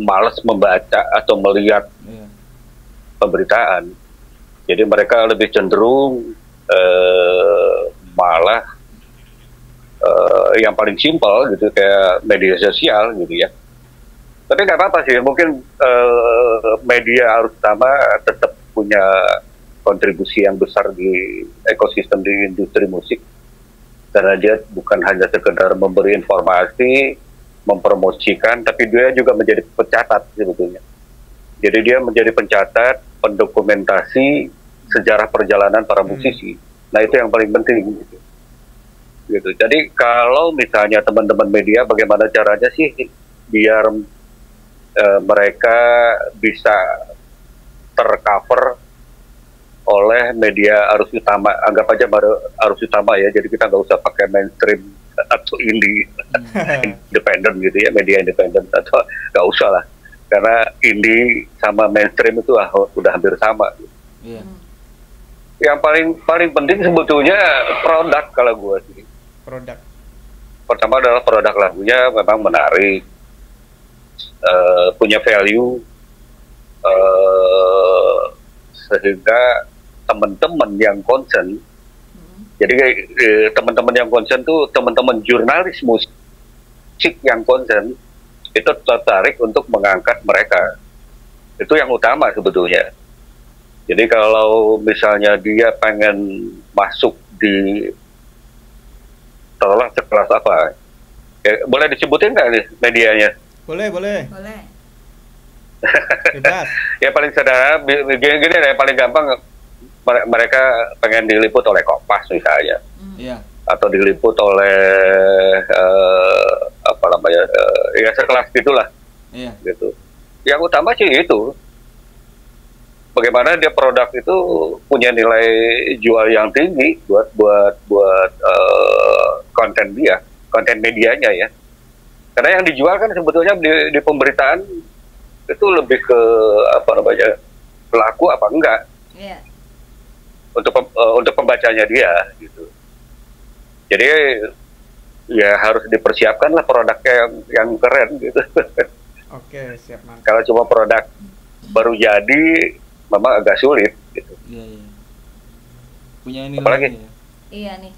malas membaca atau melihat pemberitaan. Jadi mereka lebih cenderung malah yang paling simpel gitu kayak media sosial gitu ya. Tapi nggak apa-apa sih, mungkin media harus utama tetap punya kontribusi yang besar di ekosistem di industri musik, karena dia bukan hanya sekedar memberi informasi, mempromosikan, tapi dia juga menjadi pencatat sebetulnya. Jadi dia menjadi pencatat, pendokumentasi sejarah perjalanan para musisi. Nah itu yang paling penting gitu. Jadi kalau misalnya teman-teman media, bagaimana caranya sih biar mereka bisa tercover oleh media arus utama, anggap aja baru arus utama ya, jadi kita nggak usah pakai mainstream atau indie, independen gitu ya, media independen atau nggak usah lah, karena indie sama mainstream itu udah hampir sama. Iya. Yang paling penting sebetulnya produk kalau gue sih. Produk. Pertama adalah produk lagunya memang menarik, punya value, sehingga teman-teman yang concern, jadi teman-teman yang concern tuh teman-teman jurnalis musik yang concern itu tertarik untuk mengangkat mereka. Itu yang utama sebetulnya. Jadi kalau misalnya dia pengen masuk di sekelas apa, boleh disebutin nggak nih medianya? Boleh. Boleh. Bebas. Ya paling sederhana, gini deh, yang paling gampang mereka pengen diliput oleh Kompas misalnya, Iya. atau diliput oleh apa namanya, ya sekelas gitulah, Iya. gitu. Yang utama sih itu, bagaimana dia produk itu punya nilai jual yang tinggi buat konten dia, konten medianya ya. Karena yang dijual kan sebetulnya di pemberitaan itu lebih ke apa namanya, pelaku apa enggak, Iya. untuk pembacanya dia gitu. Jadi ya harus dipersiapkan lah produknya yang keren gitu. Oke, siap Mas. Kalau cuma produk baru jadi memang agak sulit gitu. Iya, iya. Punya nilai Apalagi? ya. Iya nih,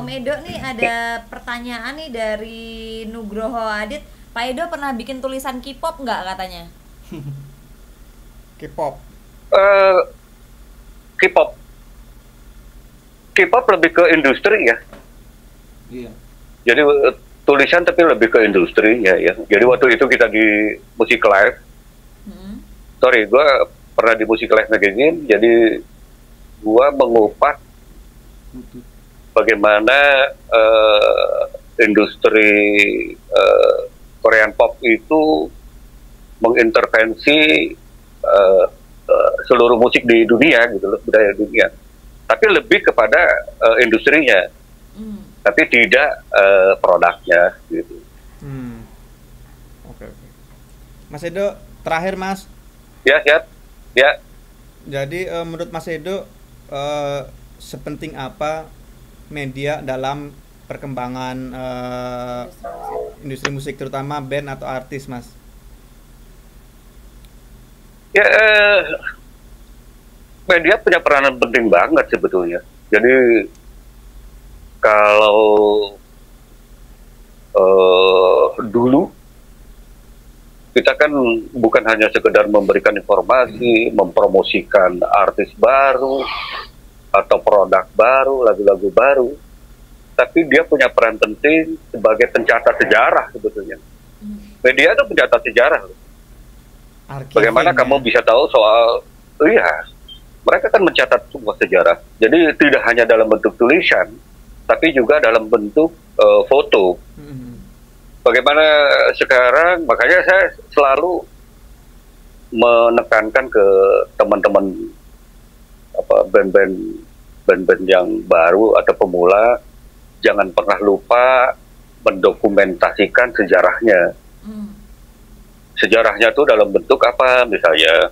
Om Edo nih ada pertanyaan nih dari Nugroho Adit. Pak Edo pernah bikin tulisan K-pop nggak katanya? K-pop. Eh, K-pop, K-pop lebih ke industri ya. Iya. Jadi tulisan tapi lebih ke industri ya. Jadi waktu itu kita di Musik Live, Hmm. sorry, gue pernah di Musik Live Magazine. Jadi gue mengupas Betul. bagaimana industri Korean pop itu mengintervensi seluruh musik di dunia gitu loh, budaya dunia. Tapi lebih kepada industrinya, Hmm. tapi tidak produknya gitu. Oke, oke. Mas Edo, terakhir Mas. Ya, siap. Ya. Jadi menurut Mas Edo sepenting apa media dalam perkembangan industri musik, terutama band atau artis, Mas? Ya, media punya peranan penting banget sebetulnya. Jadi kalau dulu kita kan bukan hanya sekedar memberikan informasi, mempromosikan artis baru atau produk baru, lagu-lagu baru, tapi dia punya peran penting sebagai pencatat sejarah sebetulnya. Media itu pencatat sejarah loh. Bagaimana kamu bisa tahu soal, iya, mereka kan mencatat sebuah sejarah. Jadi tidak hanya dalam bentuk tulisan, tapi juga dalam bentuk foto. Bagaimana sekarang, makanya saya selalu menekankan ke teman-teman band-band yang baru atau pemula, jangan pernah lupa mendokumentasikan sejarahnya. Sejarahnya itu dalam bentuk apa? Misalnya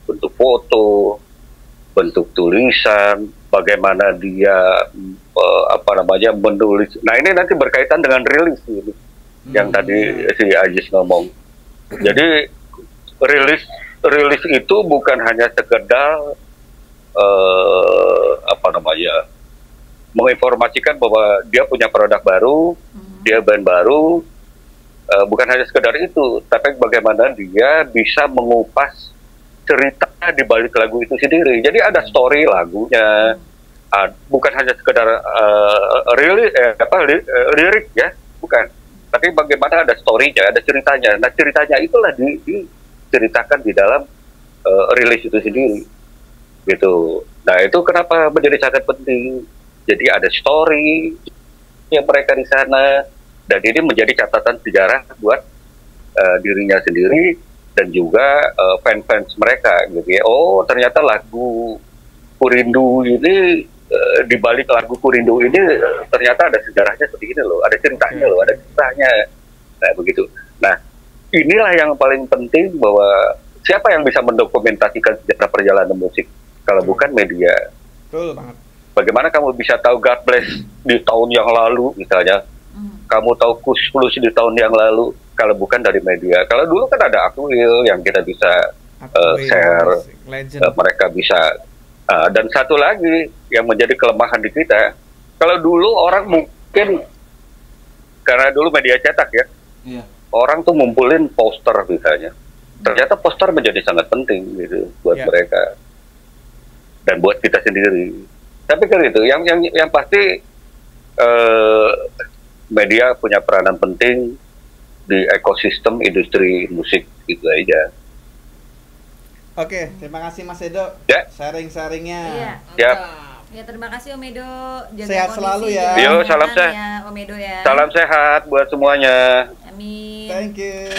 bentuk foto, bentuk tulisan, bagaimana dia menulis. Nah, ini nanti berkaitan dengan rilis ini, yang tadi si Ajis ngomong. Jadi rilis itu bukan hanya sekedar menginformasikan bahwa dia punya produk baru, dia band baru, bukan hanya sekedar itu, tapi bagaimana dia bisa mengupas cerita di balik lagu itu sendiri. Jadi ada story lagunya, bukan hanya sekedar lirik ya, bukan. Tapi bagaimana ada story-nya, ada ceritanya. Nah, ceritanya itulah diceritakan di dalam rilis itu sendiri, gitu. Nah, itu kenapa menjadi sangat penting. Jadi ada story yang mereka di sana, dan ini menjadi catatan sejarah buat dirinya sendiri dan juga fans-fans mereka, gitu ya. Oh, ternyata lagu Kurindu ini, di balik lagu Kurindu ini ternyata ada sejarahnya seperti ini loh, ada ceritanya loh, ada ceritanya. Nah, begitu. Nah, inilah yang paling penting, bahwa siapa yang bisa mendokumentasikan sejarah perjalanan musik kalau bukan media. Betul banget. Bagaimana kamu bisa tahu God Bless di tahun yang lalu misalnya? Kamu tahu Kus Plus di tahun yang lalu kalau bukan dari media. Kalau dulu kan ada Akuil yang kita bisa share, mereka bisa. Dan satu lagi yang menjadi kelemahan di kita, kalau dulu orang mungkin, karena dulu media cetak ya, orang tuh ngumpulin poster misalnya. Ternyata poster menjadi sangat penting gitu buat mereka dan buat kita sendiri. Tapi kan itu, yang pasti media punya peranan penting di ekosistem industri musik gitu aja. Oke, terima kasih Mas Edo. Ya. Sharing-sharingnya. Iya. Siap. Ya terima kasih Om Edo. Jaga Sehat kondisi, selalu ya. jaga Yo, salam kesehatan sehat. ya, Om Edo ya. Salam sehat buat semuanya. Amin. Thank you.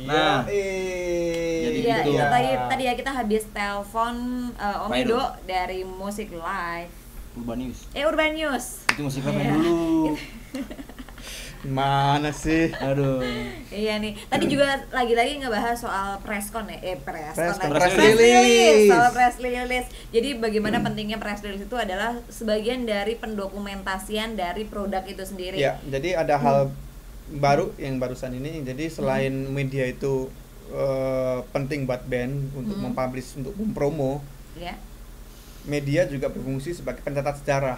Nah, jadi Iya, gitu. itu tadi ya kita habis telepon Om Pak Edo. Edo dari Musik Live. Urban News. Urban News. Itu musik apa Iya. dulu? Mana sih? Aduh. Iya nih. Tadi juga lagi-lagi ngebahas soal presscon ya. Press release. Soal press release. Jadi bagaimana pentingnya press release itu adalah sebagian dari pendokumentasian dari produk itu sendiri. Ya, jadi ada hal baru yang barusan ini. Jadi selain media itu penting buat band untuk mempublish, untuk mempromo, Ya. media juga berfungsi sebagai pencatat sejarah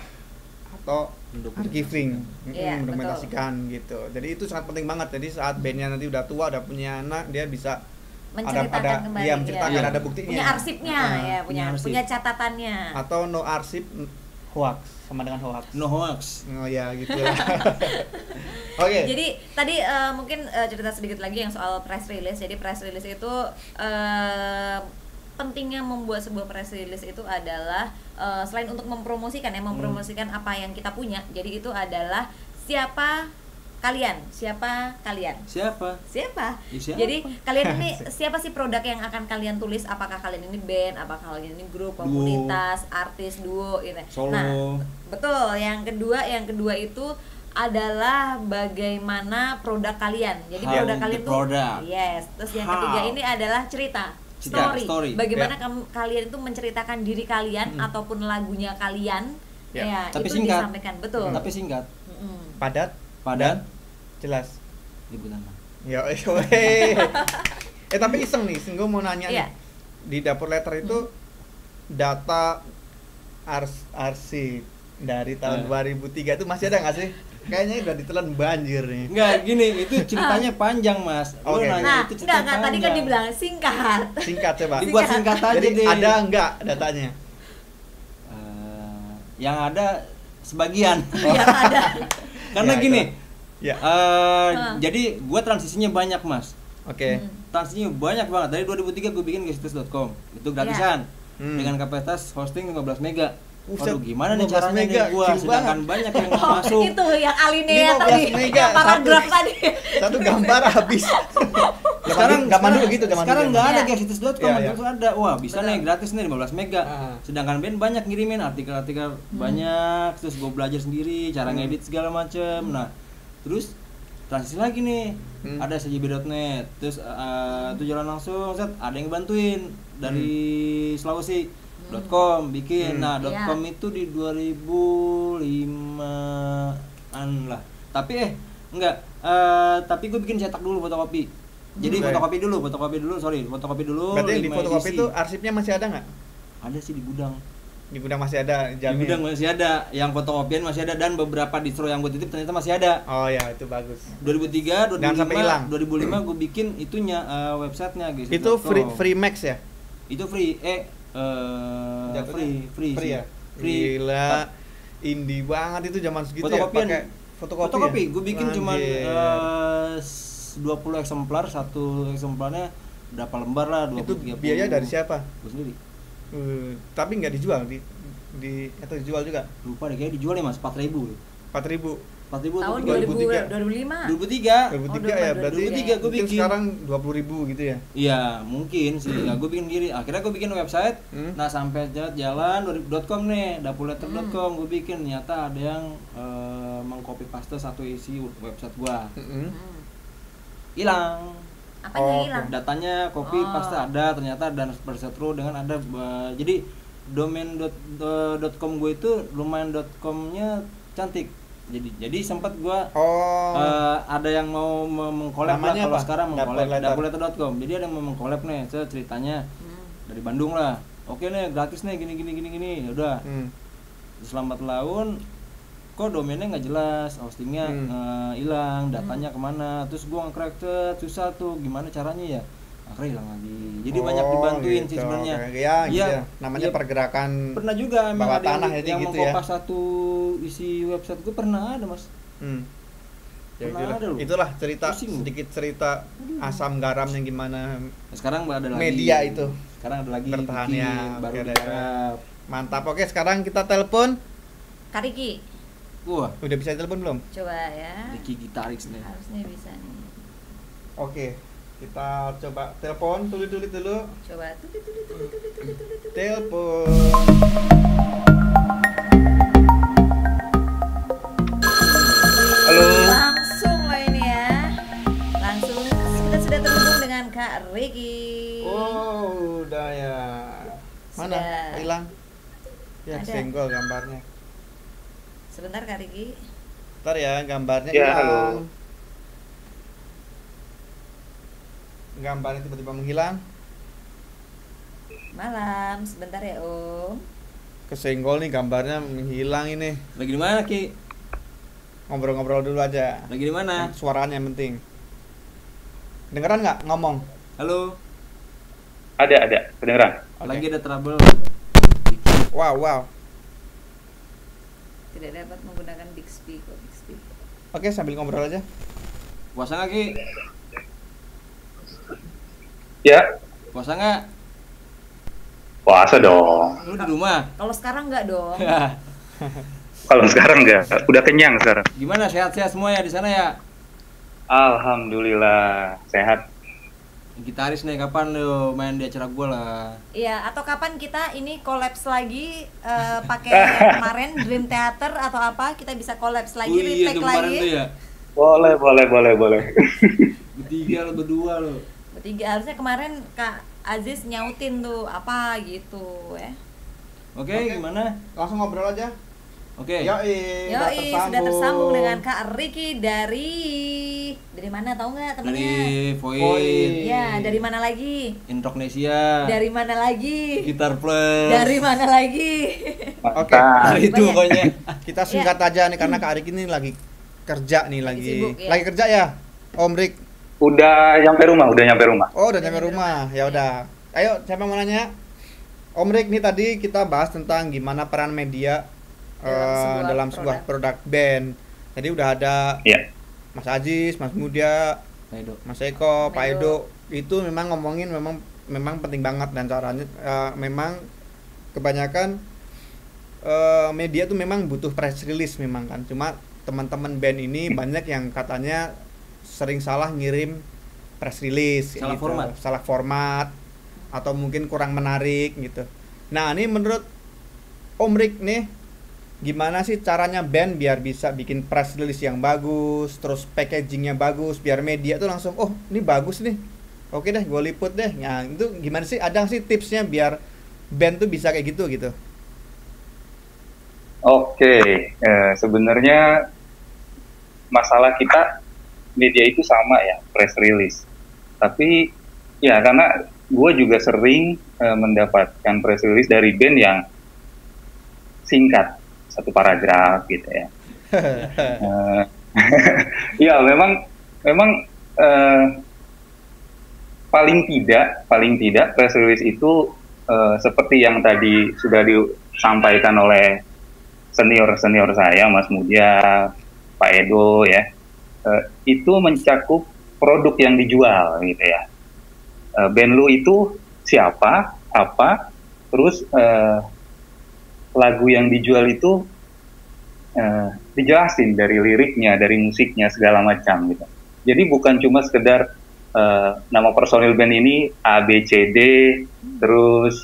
atau archiving, Iya, mendokumentasikan gitu. Jadi itu sangat penting banget. Jadi saat bandnya nanti udah tua, udah punya anak, dia bisa menceritakan kembali. iya, menceritakan, ya. ada buktinya. Punya arsipnya ya, punya arsip. punya catatannya. Atau no arsip hoax, sama dengan hoax. No hoax. Oh ya gitu lah. Oke. Jadi tadi mungkin cerita sedikit lagi yang soal press release. Jadi press release itu pentingnya membuat sebuah press release itu adalah selain untuk mempromosikan mempromosikan apa yang kita punya. Jadi itu adalah siapa kalian? Siapa? Ya, siapa? Siapa? Jadi kalian ini siapa sih produk yang akan kalian tulis? Apakah kalian ini band? Apakah kalian ini grup, komunitas, artis, duo gitu. Solo. Nah, betul. Yang kedua itu adalah bagaimana produk kalian. Jadi How produk the kalian tuh product. yes. Terus yang How. ketiga ini adalah cerita. Story. Bagaimana kalian itu menceritakan diri kalian ataupun lagunya kalian. Ya. Ya, Tapi itu singkat. disampaikan betul. Tapi singkat. Mm-mm. Padat, Padat. jelas. Liputan. Ya, tapi iseng nih, gue mau nanya Iya. nih. Di Dapur Letter itu data arsip dari tahun 2003 itu masih ada nggak sih? Kayaknya udah ditelan banjir nih. Enggak, gini, itu ceritanya panjang, Mas. Lu Oke. nanya Nah, itu cerita enggak tadi kan panjang. dibilang singkat. Singkat coba. Dibuat singkat aja Jadi deh. ada nggak datanya? Yang ada sebagian. Yang ada. Karena Ya, gini, Ya. jadi gua transisinya banyak, Mas. Oke. Transisinya banyak banget. Dari 2003 gue bikin gesitus.com. Itu gratisan. Dengan kapasitas hosting 15 mega. Buset, Waduh, gimana nih 15 caranya mega, nih gua, kecil sedangkan banget. banyak yang Oh, masuk. itu yang alinea 15 tadi, mega, yang paragraf satu. tadi. Satu gambar habis. Zaman dulu gitu, zaman sekarang dulu. nggak ada Iya. gesitus.com, Iya, iya. itu ada. Wah, bisa Betul. nih gratis nih 15 mega. Ah. Sedangkan band banyak ngirimin artikel-artikel banyak, terus gue belajar sendiri cara ngedit segala macem. Nah, terus transisi lagi nih. Ada sjb.net, terus itu jalan langsung, set, ada yang bantuin dari Sulawesi.com bikin. Nah, Iya. .com itu di 2005-an lah. Tapi enggak, tapi gue bikin cetak dulu fotokopi. Jadi Baik. fotokopi dulu, fotokopi dulu. Berarti yang di 5 fotokopi edisi. itu arsipnya masih ada nggak? Ada sih di gudang. Di gudang masih ada, Di jamin. gudang masih ada, yang fotokopian masih ada, dan beberapa distro yang gue titip ternyata masih ada. Oh ya, itu bagus. 2003, 2005, Jangan sampai hilang. 2005 gue bikin itunya websitenya guys. Itu free max ya? Itu free, Jatuhnya free ya? Free. Gila. Indie banget itu zaman segitu Fotokopian. ya, pakai fotokopi. Fotokopi, ya? gue bikin cuman Anjir. 20 eksemplar, satu eksemplarnya berapa lembar lah, 20 Itu biaya dari siapa? Gue sendiri. Tapi nggak dijual atau dijual juga? Lupa deh, kayaknya dijual ya Mas, 4.000. 4.000. 4.000 Tahun 2003. 2005. 2003. 2003 ya, berarti 2003 gue mungkin bikin. sekarang 20.000 gitu ya. Iya, mungkin sih. Nah, gue bikin diri. Akhirnya gue bikin website. Nah, sampai jalan .com nih, dapurletter.com gue bikin. Ternyata ada yang mengcopy paste satu isi website gua. Hilang. Apanya hilang? Datanya copy paste ada, ternyata dan berseteru dengan ada jadi domain .com gue itu lumayan .com-nya cantik. Jadi sempat gua ada yang mau mengkolab lah, Namanya kalau apa? sekarang mengkolab Dapurletter. dapurletter.com. Jadi ada yang mau mengkolab nih, ceritanya dari Bandung lah. Oke nih, gratis nih gini. Ya udah. Terus lambat laun kok domainnya nggak jelas, hostingnya hilang, datanya kemana. Terus gua nge-crack susah tuh, gimana caranya ya? akhirnya hilang lagi. Jadi banyak dibantuin sih sebenarnya. Ya, gitu Iya, ya. Namanya iya. pergerakan Pernah juga emang bawah ada tanah yang, jadi yang gitu ya. mengkopas satu isi website gue pernah ada, Mas. Ya, Pernah ada loh. itulah cerita, Pusing. sedikit cerita asam garamnya gimana Nah, sekarang ada lagi media itu. Sekarang ada lagi Bertahannya, bikin, baru oke, digarap. Mantap. Oke, sekarang kita telepon. Kak Riki, Wah, Udah bisa telepon belum? coba ya. Ricky gitaris nih. Harusnya bisa nih. Oke, kita coba telepon tulis dulu. Coba tulis. Telepon. Halo. Langsung loh ini ya. Langsung kita sudah terhubung dengan Kak Riki. Oh, udah ya. Mana? Sudah. Hilang. Ya, Ada. senggol gambarnya. Sebentar Kak Riki. Ntar ya, gambarnya Ya, hilang. halo. Gambarnya tiba-tiba menghilang. Malam, sebentar ya Om. Kesenggol nih, gambarnya menghilang ini. Lagi di mana, Ki? Ngobrol-ngobrol dulu aja. Lagi di mana? Suaranya yang penting. Dengeran nggak ngomong? Halo. Ada, kedengeran. Oke. Lagi ada trouble. Wow. Tidak dapat menggunakan Bixby. Oke, sambil ngobrol aja. Puasa nggak, Ki? Ya, Puasa nggak? puasa dong. Lu di rumah? Kalau sekarang enggak dong. Kalau sekarang enggak, udah kenyang sekarang. Gimana, sehat-sehat semua ya di sana ya? Alhamdulillah sehat. Gitaris nih, kapan lu main di acara gua lah? Iya, atau kapan kita ini kolaps lagi pakai yang kemarin Dream Theater atau apa, kita bisa kolaps lagi, iya, retake tuh kemarin lagi. tuh ya. Boleh. Bertiga lo berdua lo. Bertiga, harusnya kemarin Kak Aziz nyautin tuh apa gitu ya. Oke, Oke. gimana? Langsung ngobrol aja. Oke. Yoi, Yoi, sudah tersambung dengan Kak Riki dari mana tahu nggak temennya? Dari Void. Void, Ya, dari mana lagi? Indonesia, Dari mana lagi? Gitar Plus. Dari mana lagi? Oke. Mantap. Dari itu Banyak. pokoknya. Kita singkat aja nih karena Kak Arik ini lagi kerja nih, Lagi lagi sibuk, ya. lagi kerja ya, Om Rik. Udah nyampe rumah. Oh, udah nyampe rumah. Ya udah. Ayo, siapa yang mau nanya? Om Rik nih tadi kita bahas tentang gimana peran media dalam sebuah produk band. Jadi udah ada Iya. Mas Aziz, Mas Muda, Edo. Mas Eko, Pak Edo. Edo. Itu memang ngomongin memang penting banget, dan caranya memang kebanyakan media tuh memang butuh press release memang kan. Cuma teman-teman band ini banyak yang katanya sering salah ngirim press release, Salah gitu. format. Salah format atau mungkin kurang menarik gitu. Nah, ini menurut Om Rik nih, gimana sih caranya band biar bisa bikin press release yang bagus, terus packagingnya bagus, biar media tuh langsung, oh ini bagus nih, oke deh gue liput deh. Nah itu gimana sih, ada nggak sih tipsnya biar band tuh bisa kayak gitu? Oke, sebenarnya masalah kita media itu sama ya, press release. Tapi ya karena gue juga sering mendapatkan press release dari band yang singkat, satu paragraf gitu ya. Ya memang paling tidak press release itu seperti yang tadi sudah disampaikan oleh senior saya, Mas Muda, Pak Edo ya, itu mencakup produk yang dijual gitu ya. Band lu itu siapa, apa, terus lagu yang dijual itu dijelasin dari liriknya, dari musiknya segala macam gitu. Jadi bukan cuma sekedar nama personil band ini A, B, C, D, terus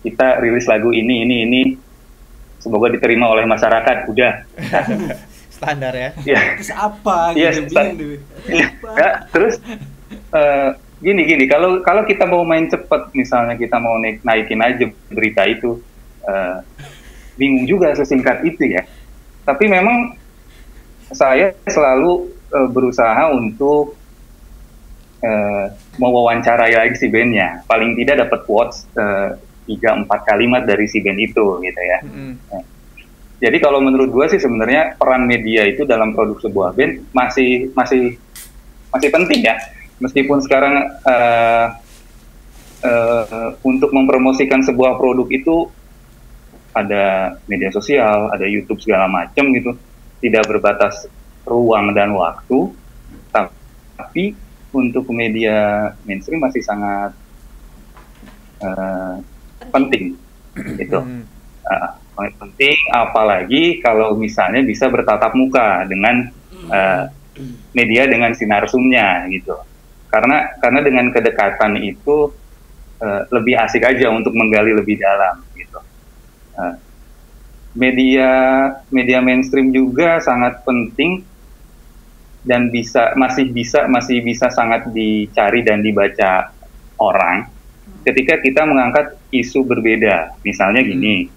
kita rilis lagu ini, semoga diterima oleh masyarakat, udah. Standar ya. Ya. Terus apa Iya, gitu, bingung deh. Ya, terus gini, kalau kita mau main cepet, misalnya kita mau naikin aja berita itu, bingung juga sesingkat itu ya. Tapi memang saya selalu berusaha untuk mewawancarai lagi si bandnya, paling tidak dapat quotes 3-4 kalimat dari si band itu gitu ya. Jadi kalau menurut gue sih sebenarnya peran media itu dalam produk sebuah band masih penting ya. Meskipun sekarang untuk mempromosikan sebuah produk itu ada media sosial, ada YouTube segala macam gitu, tidak berbatas ruang dan waktu, tapi untuk media mainstream masih sangat penting, gitu. Sangat penting, apalagi kalau misalnya bisa bertatap muka dengan media dengan sinarsumnya, gitu. Karena dengan kedekatan itu lebih asik aja untuk menggali lebih dalam, gitu. Media mainstream juga sangat penting dan masih bisa sangat dicari dan dibaca orang ketika kita mengangkat isu berbeda. Misalnya gini,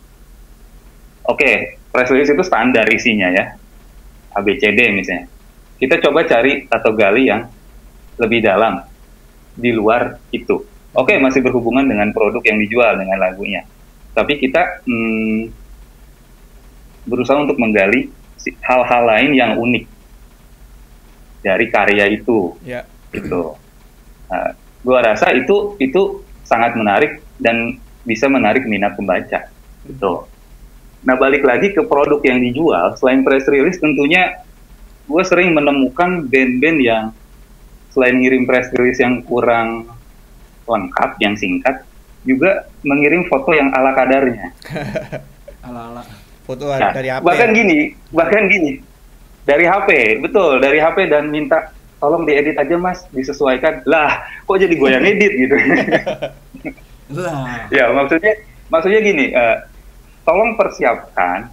oke, press release itu standar isinya ya, ABCD misalnya. Kita coba cari atau gali yang lebih dalam di luar itu. Oke, masih berhubungan dengan produk yang dijual, dengan lagunya. Tapi kita berusaha untuk menggali hal-hal lain yang unik dari karya itu. Gitu. Gua rasa itu sangat menarik dan bisa menarik minat pembaca. Gitu. Nah, balik lagi ke produk yang dijual, selain press release tentunya gue sering menemukan band-band yang selain ngirim press release yang kurang lengkap, yang singkat, juga mengirim foto yang ala kadarnya. Ala-ala. Foto Nah, dari HP. Bahkan gini, dari HP, betul, dari HP dan minta tolong diedit aja mas, disesuaikan. Lah, kok jadi gue yang edit gitu? Lah. Ya, maksudnya gini, tolong persiapkan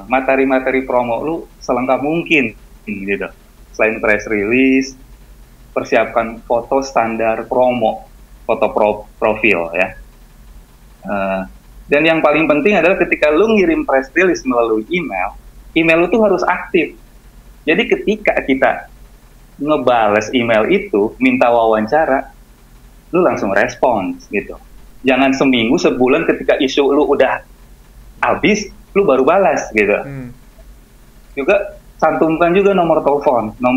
materi-materi promo lu selengkap mungkin, gitu. Selain press release, persiapkan foto standar promo, foto profil ya. Dan yang paling penting adalah ketika lu ngirim press release melalui email lu tuh harus aktif. Jadi ketika kita ngebales email itu, minta wawancara, lu langsung respons gitu. Jangan seminggu, sebulan ketika isu lu udah habis, lu baru balas gitu. Juga cantumkan juga nomor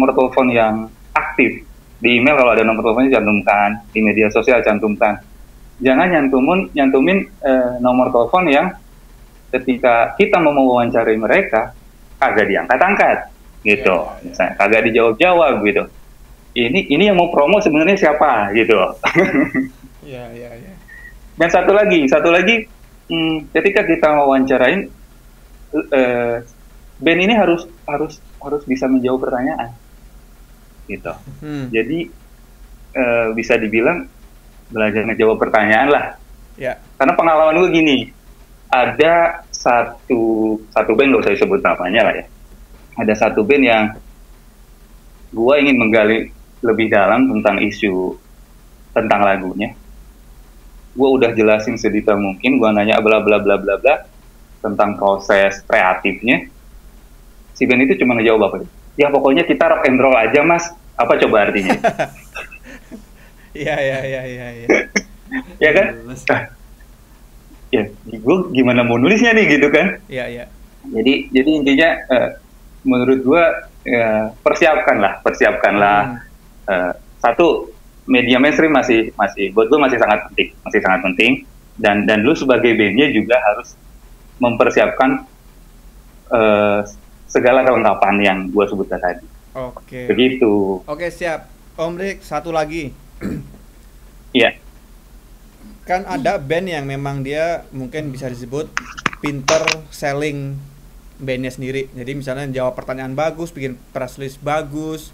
telepon yang aktif. Di email kalau ada nomor teleponnya cantumkan, di media sosial cantumkan. Jangan nyantumin nomor telepon yang ketika kita mau mewawancarai mereka kagak diangkat-angkat gitu. Misalnya kagak dijawab-jawab gitu. Ini yang mau promo sebenarnya siapa gitu. Iya. Dan satu lagi, ketika kita mewawancarain band ini harus bisa menjawab pertanyaan. Gitu. Jadi bisa dibilang belajar ngejawab pertanyaan lah. Ya. Karena pengalaman gue gini, ada satu band, gak usah disebut namanya lah ya. Ada satu band yang gue ingin menggali lebih dalam tentang isu tentang lagunya. Gue udah jelasin sedetail mungkin, gue nanya bla bla bla bla bla tentang proses kreatifnya. Si band itu cuma ngejawab apa? Ya pokoknya kita rock and roll aja mas. Apa coba artinya? Iya. Ya kan? Ya, gue gimana mau nulisnya nih gitu kan? Iya. Jadi intinya menurut gue persiapkanlah. Satu, media mainstream masih buat gue masih sangat penting dan lu sebagai bandnya juga harus mempersiapkan segala kelengkapan yang gue sebutkan tadi. Oke. Begitu. Oke, siap. Om Rik, satu lagi. Iya. Kan ada band yang memang dia mungkin bisa disebut pinter selling bandnya sendiri. Jadi misalnya jawab pertanyaan bagus, bikin press release bagus,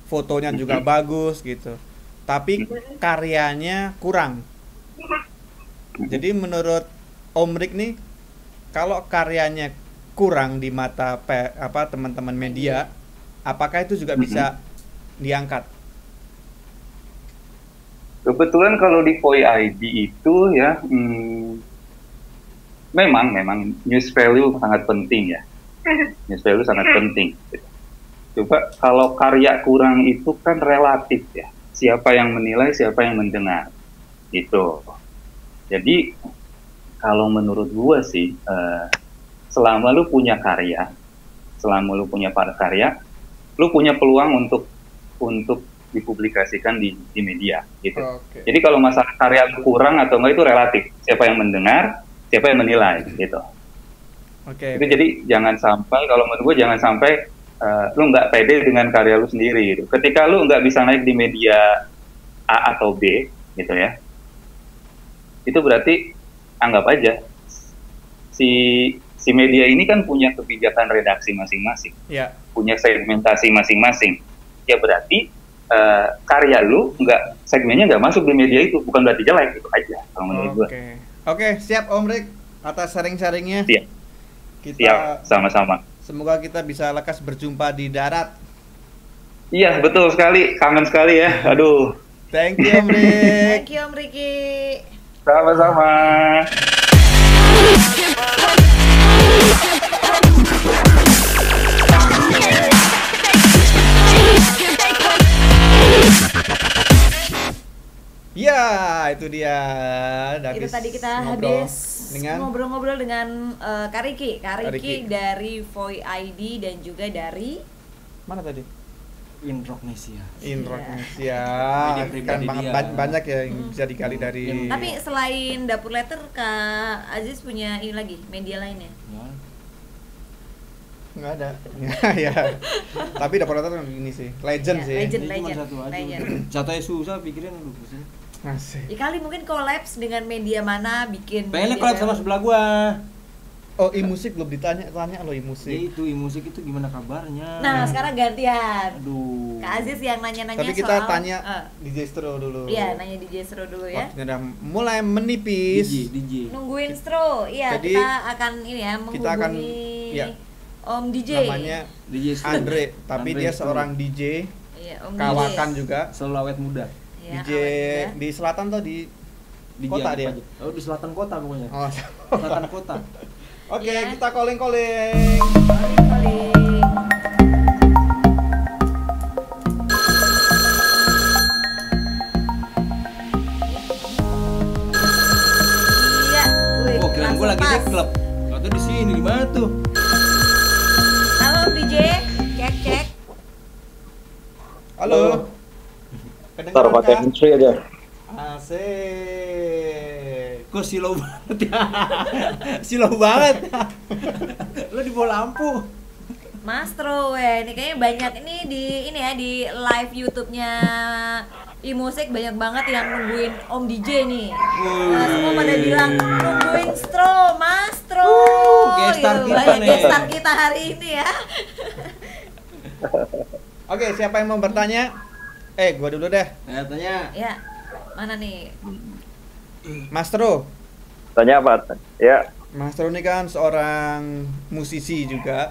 fotonya juga bagus gitu. Tapi karyanya kurang. Jadi menurut Om Rik nih, kalau karyanya kurang di mata teman-teman media, apakah itu juga bisa diangkat? Kebetulan kalau di Voy ID itu ya, memang news value sangat penting ya. News value sangat penting. Coba kalau karya kurang itu kan relatif ya. Siapa yang menilai, siapa yang mendengar, gitu. Jadi kalau menurut gua sih, selama lu punya karya, lu punya peluang untuk dipublikasikan di media gitu. Oke. Jadi kalau masalah karya lu kurang atau enggak itu relatif. Siapa yang mendengar, siapa yang menilai gitu. Oke. Itu jadi jangan sampai, kalau menurut gue jangan sampai lu nggak pede dengan karya lu sendiri gitu. Ketika lu nggak bisa naik di media A atau B gitu ya, itu berarti anggap aja si media ini kan punya kebijakan redaksi masing-masing, Ya. punya segmentasi masing-masing. Ya berarti karya lu segmennya nggak masuk di media itu, bukan berarti jelek, itu aja kalau menurut gue. Oke, siap Om Rik atas sharing-sharingnya. Siap. Kita Siap, sama-sama. semoga kita bisa lekas berjumpa di darat. Iya, betul sekali. Kangen sekali ya. Aduh. Thank you Om Rik. Thank you Om Riki. Sama-sama. Ya, itu dia. Itu tadi kita ngobrol habis dengan ngobrol-ngobrol dengan Kak Riki Riki. dari Voy ID dan juga dari mana tadi? Indonesia. Indonesia. Media Kan pribadi dia. banyak ya yang bisa digali dari. Tapi selain Dapur Letter, Kak Aziz punya ini lagi media lainnya. Ya. Nggak ada. Ya. Tapi dapat rata ini sih. Legend Ya, sih. legend. Ini cuma satu aja. Legend. Satu aja susah pikirin lu pusing. Asik. Ya kali mungkin collabs dengan media mana bikin Pengennya media collab sama baru. sebelah gua. Oh, musik belum ditanya lo Ya musik. itu musik itu gimana kabarnya? Nah, sekarang gantian. Aduh. Kak Aziz yang nanya-nanya Tapi kita soal tanya DJ Stro dulu. Iya, nanya DJ Seru dulu ya. Waktunya udah mulai menipis. DJ. Nungguin Stro. Iya, Jadi, kita akan ini ya kita akan, menghubungi ya, Om DJ. Namanya DJ Stro. Andre, tapi Andre dia Stro. seorang DJ, Iya, Om kawakan DJ. juga. Selalu awet muda. Iya, DJ awet muda. di selatan tuh di DJ Kota apa dia? aja? Oh, di selatan kota pokoknya. Oh. Selatan kota. Oke, Iya. kita calling. Calling. Iya, wih, Oh, kirain gua langsung lagi di pas. klub. Atau di sini di mana tuh? Halo DJ, cek. Halo. Taruh pakai Kedengeran kah? handsfree aja. Asik. Kok silau banget ya? Silau banget. Lo di bawah lampu. Mastro, ini kayaknya banyak ini di live YouTube-nya iMusik banyak banget yang nungguin Om DJ nih. Nah, semua pada bilang nungguin Mastro. guest star Gitu, kita banyak nih. guest star kita hari ini ya. Oke, siapa yang mau bertanya? Gua dulu deh. Ya, tanya. Ya, mana nih? Mastro. Tanya apa? Ya, Mastro ini kan seorang musisi juga,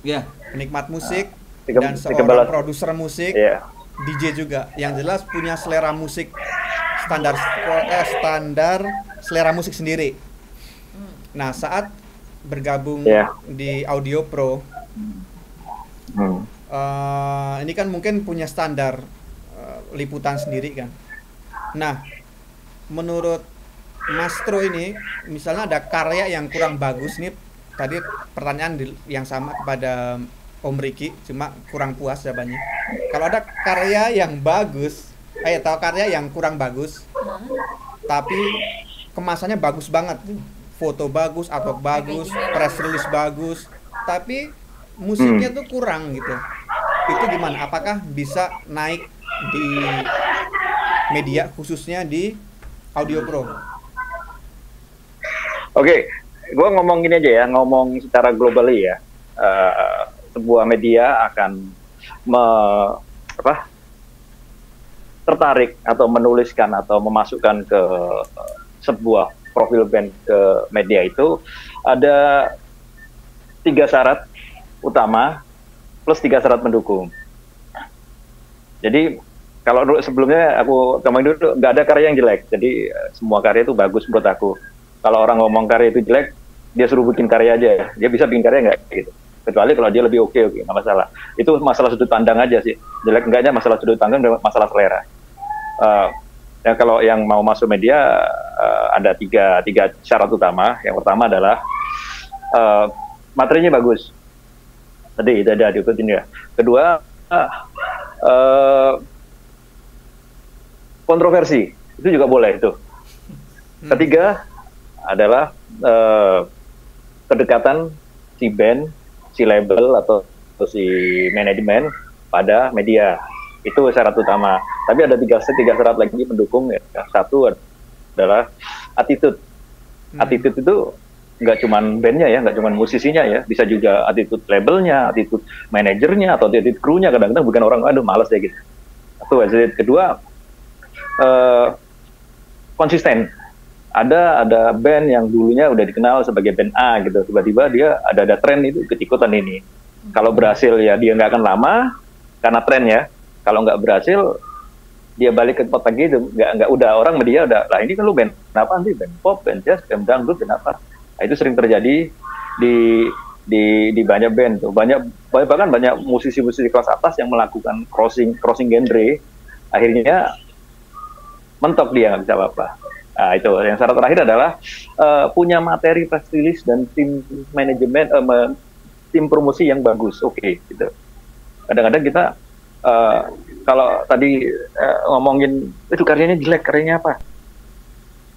Ya. penikmat musik tiga- dan tiga seorang belas. produser musik, ya. DJ juga. Yang jelas punya selera musik standar selera musik sendiri. Nah, saat bergabung Ya. di Audio Pro, Hmm. ini kan mungkin punya standar liputan sendiri kan. Nah, menurut Mastro ini, misalnya ada karya yang kurang bagus nih. Tadi pertanyaan yang sama kepada Om Riki, cuma kurang puas jawabannya. Kalau ada karya yang bagus, tahu karya yang kurang bagus, tapi kemasannya bagus banget, foto bagus, artwork bagus, press release bagus, tapi musiknya tuh kurang gitu. Itu gimana? Apakah bisa naik di media khususnya di Audio Pro? Oke, gue ngomong gini aja ya, ngomong secara globally ya. Sebuah media akan tertarik atau menuliskan atau memasukkan ke sebuah profil band ke media itu ada 3 syarat utama plus 3 syarat mendukung. Jadi kalau dulu sebelumnya aku kemarin dulu nggak ada karya yang jelek, jadi semua karya itu bagus menurut aku. Kalau orang ngomong karya itu jelek, dia suruh bikin karya aja, dia bisa bikin karya nggak gitu. Kecuali kalau dia lebih oke, nggak masalah. Itu masalah sudut pandang aja sih. Jelek enggaknya masalah sudut pandang dan masalah selera. Dan kalau yang mau masuk media ada tiga syarat utama. Yang pertama adalah materinya bagus. Tadi itu ada diikutin ya. Kedua kontroversi, itu juga boleh itu. Ketiga adalah kedekatan si band, si label atau si manajemen pada media. Itu syarat utama. Tapi ada tiga syarat lagi pendukung ya. Satu adalah attitude. Attitude itu nggak cuman bandnya ya, nggak cuman musisinya ya, bisa juga attitude labelnya, attitude manajernya, atau attitude krunya. Kadang-kadang bukan orang, aduh males ya gitu. Itu attitude. Kedua, konsisten. Ada band yang dulunya udah dikenal sebagai band A gitu, tiba-tiba dia ada tren itu ikut-ikutan ini. Kalau berhasil ya dia nggak akan lama karena tren ya. Kalau nggak berhasil dia balik ke tempat lagi, nggak udah orang media udah lah ini kan lu band kenapa nanti band pop, band jazz, band dangdut, kenapa? Nah, itu sering terjadi di banyak band tuh, bahkan banyak musisi-musisi kelas atas yang melakukan crossing genre, akhirnya mentok dia nggak bisa apa-apa. Nah, itu yang syarat terakhir adalah punya materi press release dan tim manajemen, tim promosi yang bagus. Oke, gitu. Kadang-kadang kita kalau tadi ngomongin itu karyanya jelek, karyanya apa?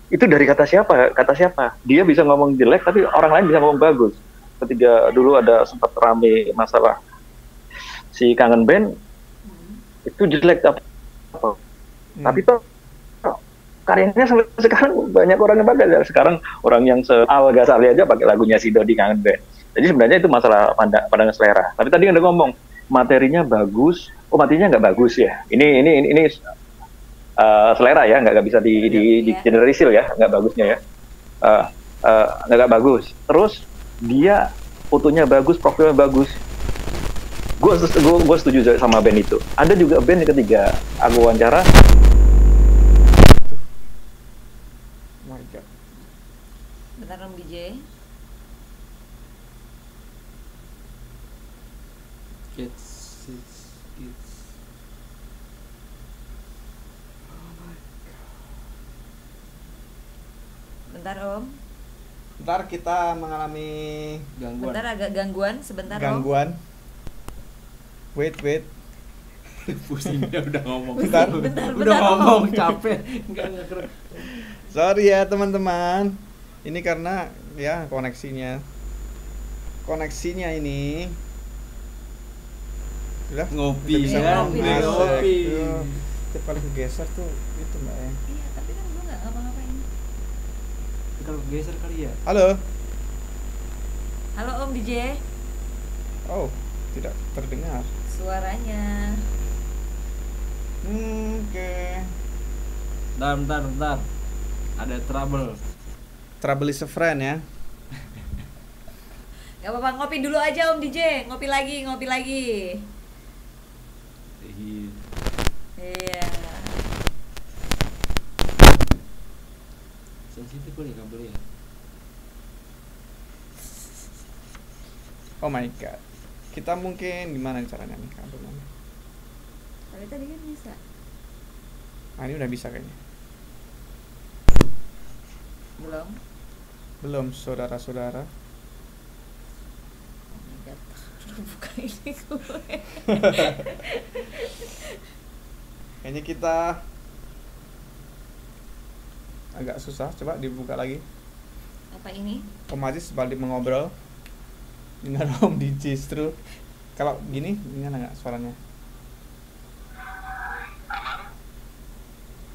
Itu dari kata siapa? Kata siapa? Dia bisa ngomong jelek, tapi orang lain bisa ngomong bagus. Ketika dulu ada sempat rame masalah si Kangen Band, itu jelek apa? Tapi toh karyanya sampai sekarang banyak orang yang pakai. Sekarang orang yang Al Ghazali aja pakai lagunya si Dodi Kangen Band. Jadi sebenarnya itu masalah pandangan selera. Tapi tadi Anda ngomong materinya bagus, materinya nggak bagus ya. Ini selera ya, nggak bisa di generalisir ya, nggak bagusnya ya, nggak bagus. Terus dia fotonya bagus, profilnya bagus. Gue setuju sama band itu. Ada juga band yang ketiga aku wawancara. Bentar Om DJ. Kids. Bentar Om. Bentar kita mengalami Gangguan. Bentar agak gangguan sebentar Om. gangguan. Wait. Pusing dia udah ngomong. Bentar. Udah ngomong capek. Enggak ngekrek. Sorry ya teman-teman. Ini karena ya koneksinya ini. Udah Ngopi bisa ya, ngopi. ngopi. Setiap kali kegeser tuh itu mbak ya. Iya, tapi kan gue nggak ngapa-ngapain. Kalau geser kali ya. Halo. Halo Om DJ. Oh, tidak terdengar. Suaranya. Oke. Bentar. Ada trouble. Trouble is a friend ya. Gak apa-apa, ngopi dulu aja Om DJ. Ngopi lagi. Iya. Sensitif kali kabelnya. Oh my god. Kita mungkin gimana caranya nih kabelnya? Tapi tadi kan bisa. Nah, ini udah bisa kayaknya. Belum, saudara-saudara. Oh my god. Buka ini gue. Kayaknya kita agak susah. Coba dibuka lagi. Apa ini? Om Aziz balik mengobrol dengan Om DJ Stru. Kalau gini, gimana nggak suaranya?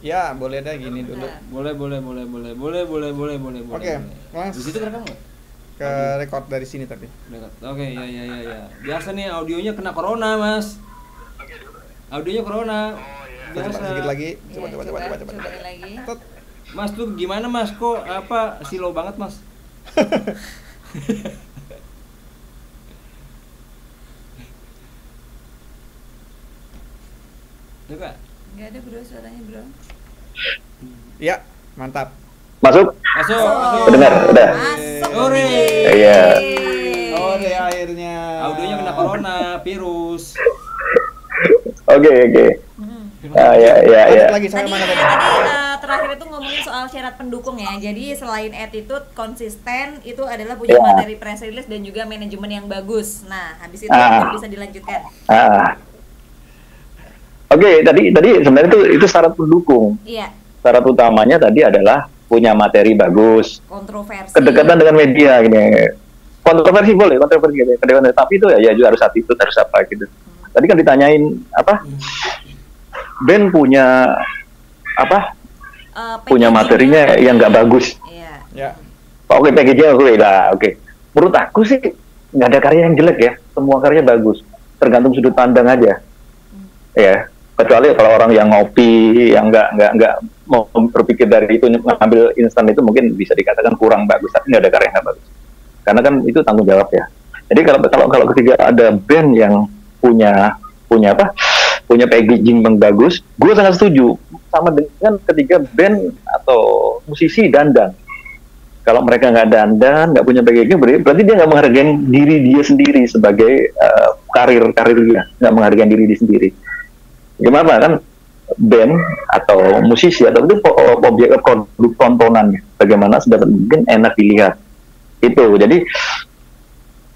Ya, boleh deh gini dulu. Boleh. Oke, Di situ kerekam nggak? ke record dari sini tadi. Dekat. Oke, ya. Biasa nih audionya kena corona, Mas. Audionya corona. Coba Biasa. sedikit lagi. Ya, Coba. cobain lagi. Tet. Mas tuh gimana, Mas? Kok apa silo banget, Mas? Coba. Enggak ada bro suaranya bro. Ya, mantap. Masuk? Masuk. Dengar, udah. Masuk. Ore. Iya. Oh, deh akhirnya. Audionya kena corona, virus. Oke. Ya. Lagi saya Tadi mana tadi? terakhir itu ngomongin soal syarat pendukung ya. Jadi selain attitude, konsisten itu adalah punya Ya. materi press release dan juga manajemen yang bagus. Nah, habis itu bisa dilanjutkan. Oke, tadi sebenarnya itu syarat pendukung. Iya. Syarat utamanya tadi adalah punya materi bagus, Kontroversi. kedekatan dengan media gini. Kontroversi boleh, kontroversi gitu. Tapi itu ya juga harus attitude, harus apa gitu. Tadi kan ditanyain apa? Band punya apa? Punya materinya yang nggak bagus. Iya. Ya. Oke, packaging oke lah, oke. Menurut aku sih nggak ada karya yang jelek ya. Semua karya bagus. Tergantung sudut pandang aja. Ya. Kecuali kalau orang yang ngopi, yang nggak mau berpikir dari itu, ngambil instan itu mungkin bisa dikatakan kurang bagus, tapi nggak ada karya yang nggak bagus. Karena kan itu tanggung jawab ya. Jadi kalau ketika ada band yang punya packaging yang bagus, gue sangat setuju. Sama dengan ketika band atau musisi dandan. Kalau mereka nggak dandan, nggak punya packaging, berarti dia nggak menghargai diri dia sendiri sebagai karir dia, nggak menghargai diri dia sendiri. Gimana kan band atau musisi atau itu objek produk tontonan, bagaimana sedapat mungkin enak dilihat itu. Jadi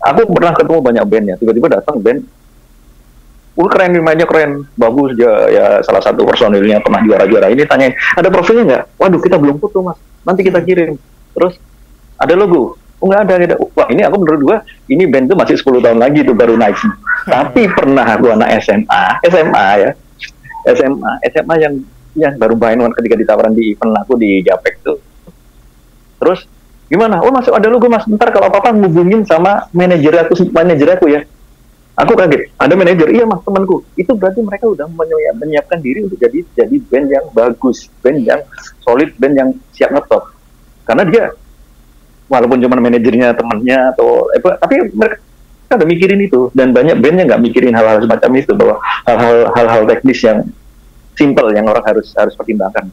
aku pernah ketemu banyak band ya, tiba-tiba datang band, keren, mainnya keren, bagus ya salah satu personilnya pernah juara ini, tanyain ada profilnya nggak? Waduh, kita belum foto mas, nanti kita kirim. Terus ada logo? Nggak ada. Wah, ini aku menurut gua ini band tuh masih 10 tahun lagi tuh baru naik. Tapi pernah aku anak SMA yang baru main ketika ditawaran di event aku di Japek tuh. Terus gimana? Oh, masuk ada logo mas. Bentar kalau apa-apa ngubungin sama manajer aku ya. Aku kaget. Ada manajer, iya mas, temanku. Itu berarti mereka udah menyiapkan diri untuk jadi band yang bagus, band yang solid, band yang siap ngetop. Karena dia walaupun cuma manajernya temannya atau tapi mereka udah mikirin itu, dan banyak band yang nggak mikirin hal-hal semacam itu, bahwa hal-hal teknis yang simple yang orang harus pertimbangkan.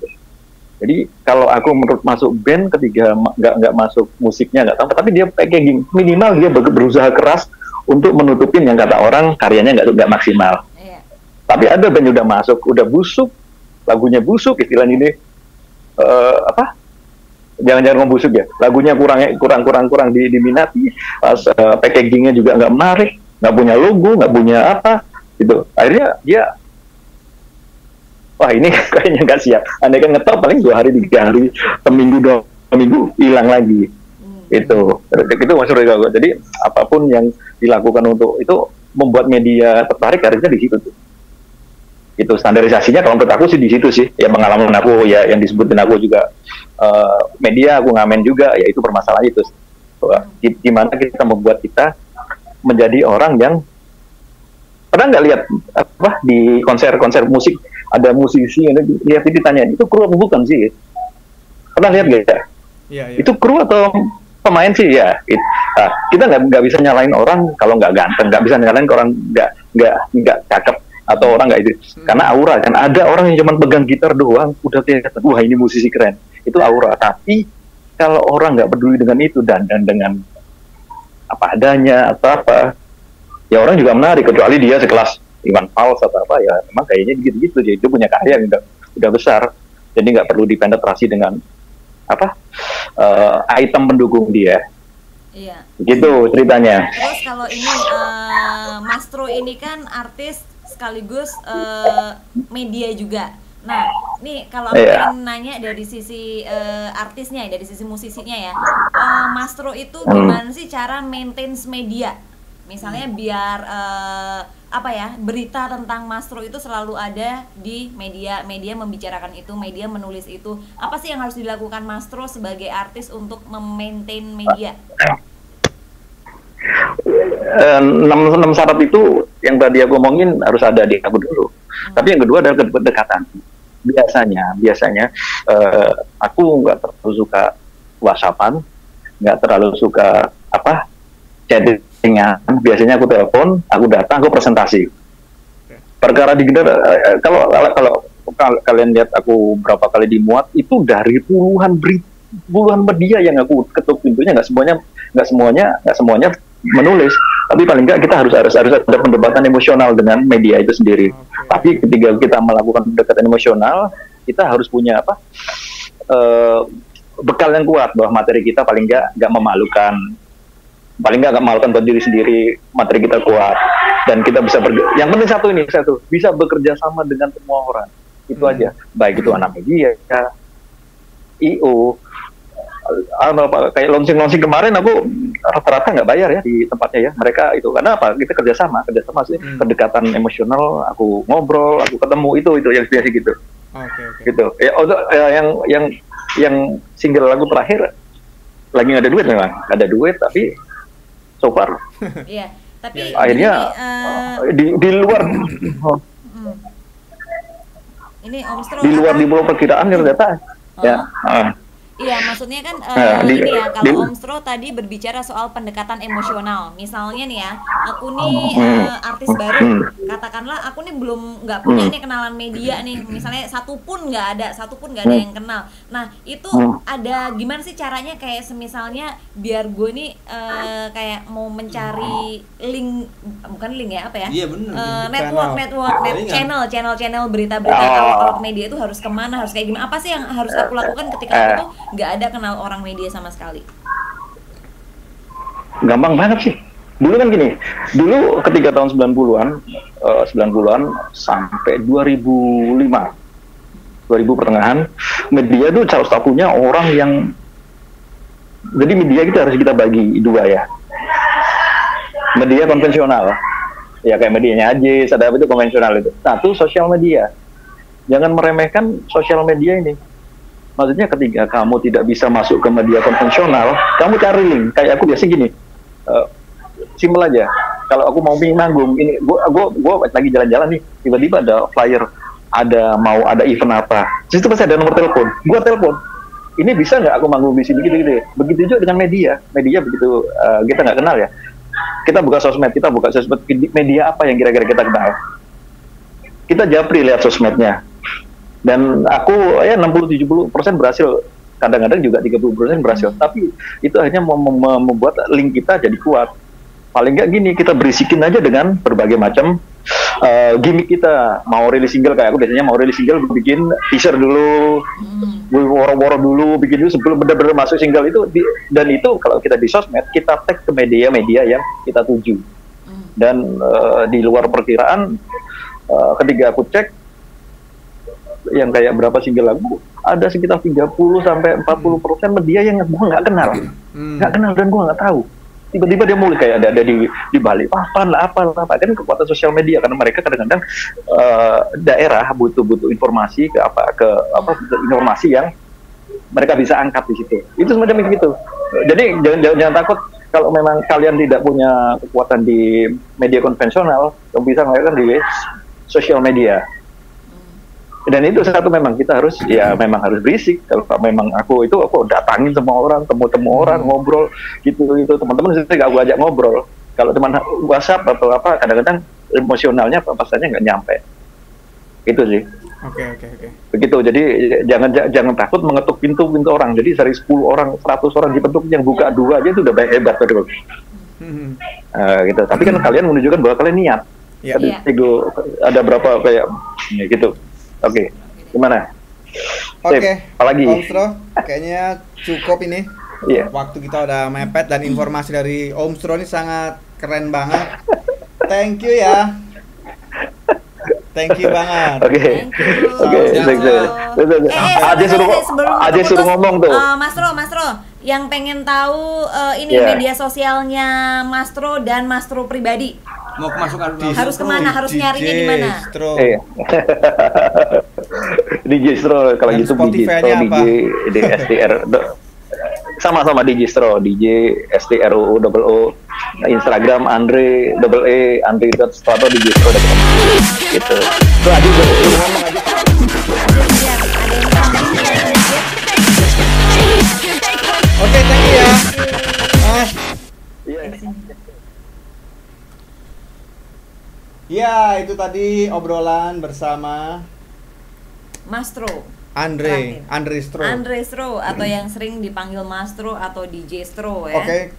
Jadi kalau aku menurut masuk band ketika nggak masuk musiknya nggak tahu, tapi dia packaging minimal dia berusaha keras untuk menutupin yang kata orang karyanya nggak maksimal. Iya. Tapi ada band udah masuk, udah busuk, lagunya busuk, istilahnya ini jangan ngomong busuk ya, lagunya kurang diminati, pas packagingnya juga nggak menarik, nggak punya logo, nggak punya apa gitu. Akhirnya dia wah ini kayaknya nggak siap. Andai kan ngetop paling 2 hari 3 hari, seminggu 2 minggu hilang lagi. Itu maksud gue. Jadi apapun yang dilakukan untuk itu membuat media tertarik, harusnya di situ tuh. Itu standarisasinya kalau menurut aku sih di situ sih. Ya pengalaman aku ya yang disebutin aku juga media aku ngamen juga, ya itu permasalahan itu. Gimana kita membuat kita menjadi orang yang pernah nggak lihat apa di konser musik ada musisi yang lihat ditanyain itu kru apa bukan sih? Pernah lihat nggak ya? Iya. Itu kru atau pemain sih ya? Nah, kita nggak bisa nyalain orang kalau nggak ganteng, nggak bisa nyalain orang nggak cakep atau orang nggak itu, karena aura kan. Ada orang yang cuma pegang gitar doang udah kelihatan, wah ini musisi keren, itu aura. Tapi kalau orang nggak peduli dengan itu dan dengan apa adanya atau apa, ya orang juga menarik, kecuali dia sekelas Iwan Fals atau apa, ya memang kayaknya gitu-gitu, jadi itu punya karya yang udah besar, jadi nggak perlu dipenetrasi dengan apa item pendukung dia. Iya. Gitu ceritanya. Terus kalau ini Mas Tru ini kan artis sekaligus media juga. Nah, nih kalau aku pengen nanya dari sisi artisnya, dari sisi musisinya ya, Mas Tru itu gimana sih cara maintain media? Misalnya biar apa ya, berita tentang Mas Tru itu selalu ada di media membicarakan itu, media menulis itu. Apa sih yang harus dilakukan Mas Tru sebagai artis untuk memaintain media? 6 syarat itu yang tadi aku omongin harus ada di aku dulu. Tapi yang kedua adalah kedekatan. Biasanya aku nggak terlalu suka WhatsAppan, nggak terlalu suka chattingan. Biasanya aku telepon, aku datang, aku presentasi. Perkara digital, kalau kalian lihat aku berapa kali dimuat, itu dari puluhan media yang aku ketuk pintunya, nggak semuanya menulis, tapi paling nggak kita harus ada pendekatan emosional dengan media itu sendiri. Tapi ketika kita melakukan pendekatan emosional, kita harus punya bekal yang kuat, bahwa materi kita paling nggak memalukan buat diri sendiri, materi kita kuat. dan kita bisa yang penting satu bisa bekerja sama dengan semua orang, itu aja, baik itu anak media, IO, kayak launching kemarin aku rata-rata nggak bayar ya di tempatnya ya, mereka itu karena apa, kita kerjasama sih, kedekatan emosional, aku ngobrol, aku ketemu, itu yang biasa gitu. Gitu ya. Untuk yang single lagu terakhir lagi nggak ada duit, memang ada duit tapi so far iya, tapi akhirnya di luar ini Om Stro di luar perkiraan ternyata ya. Iya, maksudnya kan ini ya, kalau Om Stro tadi berbicara soal pendekatan emosional. Misalnya nih ya, aku nih artis baru, katakanlah aku nih nggak punya nih kenalan media nih, misalnya satu pun nggak ada yang kenal. Nah, itu ada gimana sih caranya, kayak semisalnya biar gue nih kayak mau mencari link, bukan link ya, apa ya? Iya bener. Channel berita-berita awal media itu harus kemana, harus kayak gimana? Apa sih yang harus aku lakukan ketika aku tuh nggak ada kenal orang media sama sekali? Gampang banget sih. Dulu kan gini, dulu ketika tahun 90-an sampai 2005, 2000 pertengahan, media tuh harus punya orang yang, jadi media kita harus kita bagi dua ya. Media konvensional, ya kayak medianya Ajis, ada itu konvensional itu. Satu, sosial media. Jangan meremehkan sosial media ini. Maksudnya ketika kamu tidak bisa masuk ke media konvensional, kamu cari link. Kayak aku biasa gini, simpel aja. Kalau aku mau manggung, ini gua lagi jalan-jalan nih, tiba-tiba ada flyer, mau ada event apa. Terus itu pasti ada nomor telepon. Gua telepon. Ini bisa nggak aku manggung di sini gitu. Begitu juga dengan media. Media begitu kita nggak kenal ya. Kita buka sosmed, media apa yang kira-kira kita kenal. Kita japri lihat sosmednya. Dan aku ya 60-70% berhasil, kadang-kadang juga 30% berhasil. Tapi itu hanya membuat link kita jadi kuat. Paling nggak gini, kita berisikin aja dengan berbagai macam gimmick kita. Mau rilis single, kayak aku biasanya mau rilis single, bikin teaser dulu, woro-woro dulu, bikin dulu sebelum benar-benar masuk single itu. Dan itu kalau kita di sosmed, kita tag ke media-media yang kita tuju. Dan di luar perkiraan, ketika aku cek, yang kayak berapa single lagu, ada sekitar 30-40% media yang gua nggak kenal, dan gua nggak tahu. Tiba-tiba dia mulai kayak ada di Bali, apa kan kekuatan sosial media, karena mereka kadang-kadang daerah butuh informasi informasi yang mereka bisa angkat di situ. Itu semacam itu. Jadi jangan takut kalau memang kalian tidak punya kekuatan di media konvensional, kamu bisa melakukan di sosial media. Dan itu satu, memang kita harus berisik. Kalau memang aku datangin semua orang, temu orang, ngobrol gitu, teman-teman saya nggak ajak ngobrol. Kalau teman WhatsApp atau apa, kadang-kadang emosionalnya pasalnya nggak nyampe. Itu sih. Oke. Begitu. Jadi jangan takut mengetuk pintu orang. Jadi dari 10 orang, 100 orang dibentuk, yang buka 2 aja itu udah hebat, betul. Gitu. Tapi kan kalian menunjukkan bahwa kalian niat. Itu ada berapa kayak gitu. Oke, gimana? Oke, apalagi? Om Stro, kayaknya cukup ini. Yeah. Waktu kita udah mepet dan informasi dari Om Stro ini sangat keren banget. Thank you ya. Thank you banget. Oke. Aja suruh ngomong tuh. Mas Tro, yang pengen tahu ini media sosialnya Mas Tro dan Mas Tro pribadi. Mau masuk harus kemana? Harus nyarinya di mana? DJ Stro, kalau gitu DJ Stro, DJ STR, sama-sama DJ Stro, DJ STRO, Instagram Andre Andre.strato DJ Stro, gitu. Tuh Adi ngomong aja. Oke, thank you ya. Ya, itu tadi obrolan bersama Mas Tro. Andre Stro atau yang sering dipanggil Mas Tro atau DJ Stro ya. Oke,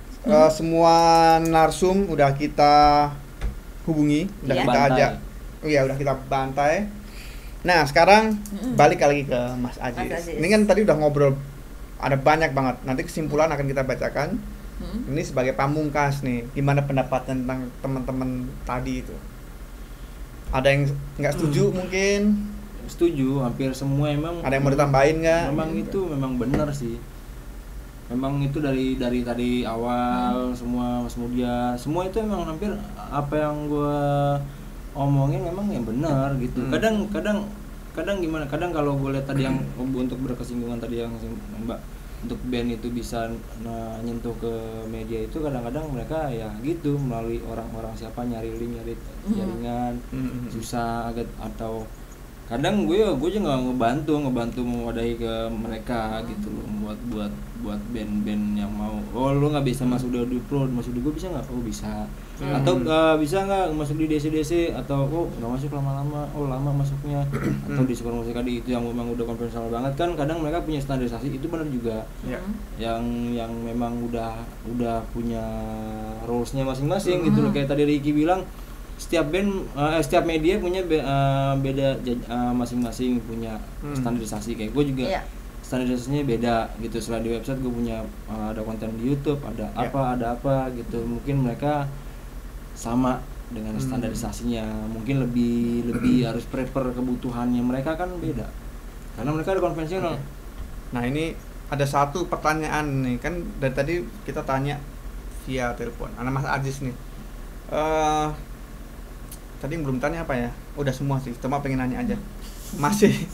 semua narsum udah kita hubungi, udah kita ajak. Udah kita bantai. Nah, sekarang balik lagi ke Mas Ajis. Ini kan tadi udah ngobrol, ada banyak banget. Nanti kesimpulan akan kita bacakan. Ini sebagai pamungkas nih, gimana pendapat tentang teman-teman tadi itu? Ada yang nggak setuju mungkin? Setuju, hampir semua emang. Ada yang mau ditambahin nggak? Memang itu memang benar sih. Memang itu dari tadi awal semua Mas Mudia, semua itu emang hampir apa yang gua omongin memang yang benar gitu. Kadang gimana? Kadang kalau gue lihat tadi yang untuk berkesinggungan tadi yang Mbak, untuk band itu bisa nyentuh ke media itu, kadang-kadang mereka ya gitu melalui orang-orang siapa nyari link, nyari jaringan susah agak, atau kadang gue juga ngebantu mewadahi ke mereka gitu loh, buat band-band yang mau, oh lu nggak bisa masuk di pro, masuk di gue bisa nggak? Oh bisa. Atau bisa nggak masuk di DC, atau oh nggak masuk lama-lama, oh lama masuknya. Atau di Super Musik tadi itu yang memang udah konvensional banget kan, kadang mereka punya standarisasi, itu benar juga. Yang memang udah punya rules-nya masing-masing gitu loh. Kayak tadi Ricky bilang, setiap band, setiap media punya beda masing-masing, punya standarisasi. Kayak gue juga standarisasinya beda gitu. Selain di website gue punya ada konten di YouTube, ada apa gitu. Mungkin mereka sama dengan standarisasinya, mungkin lebih harus prepare kebutuhannya, mereka kan beda karena mereka ada konvensional. Nah ini ada satu pertanyaan nih, kan dari tadi kita tanya via telepon, anak Mas Ajis nih. Tadi belum tanya apa ya? Udah semua sih, cuma pengen nanya aja. Masih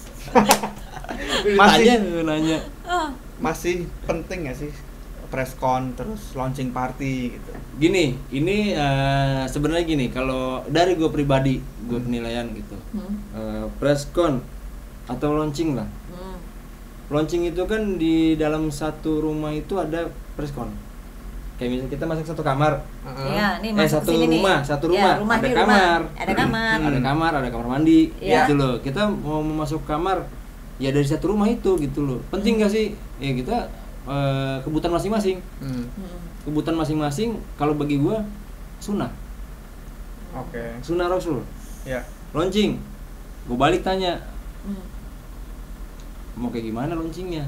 nanya. Masih penting nggak sih preskon terus launching party gitu? Gini, ini sebenarnya gini, kalau dari gue pribadi, gue penilaian gitu, preskon atau launching lah. Launching itu kan di dalam satu rumah itu ada preskon. Kayak misalnya kita masuk satu kamar, satu rumah, ada kamar mandi, gitu loh. Kita mau masuk kamar, ya dari satu rumah itu, gitu loh. Penting gak sih? Ya kita kebutuhan masing-masing. Kebutuhan masing-masing. Kalau bagi gua sunnah. Sunnah Rasul. Launching, gua balik tanya, mau kayak gimana launchingnya?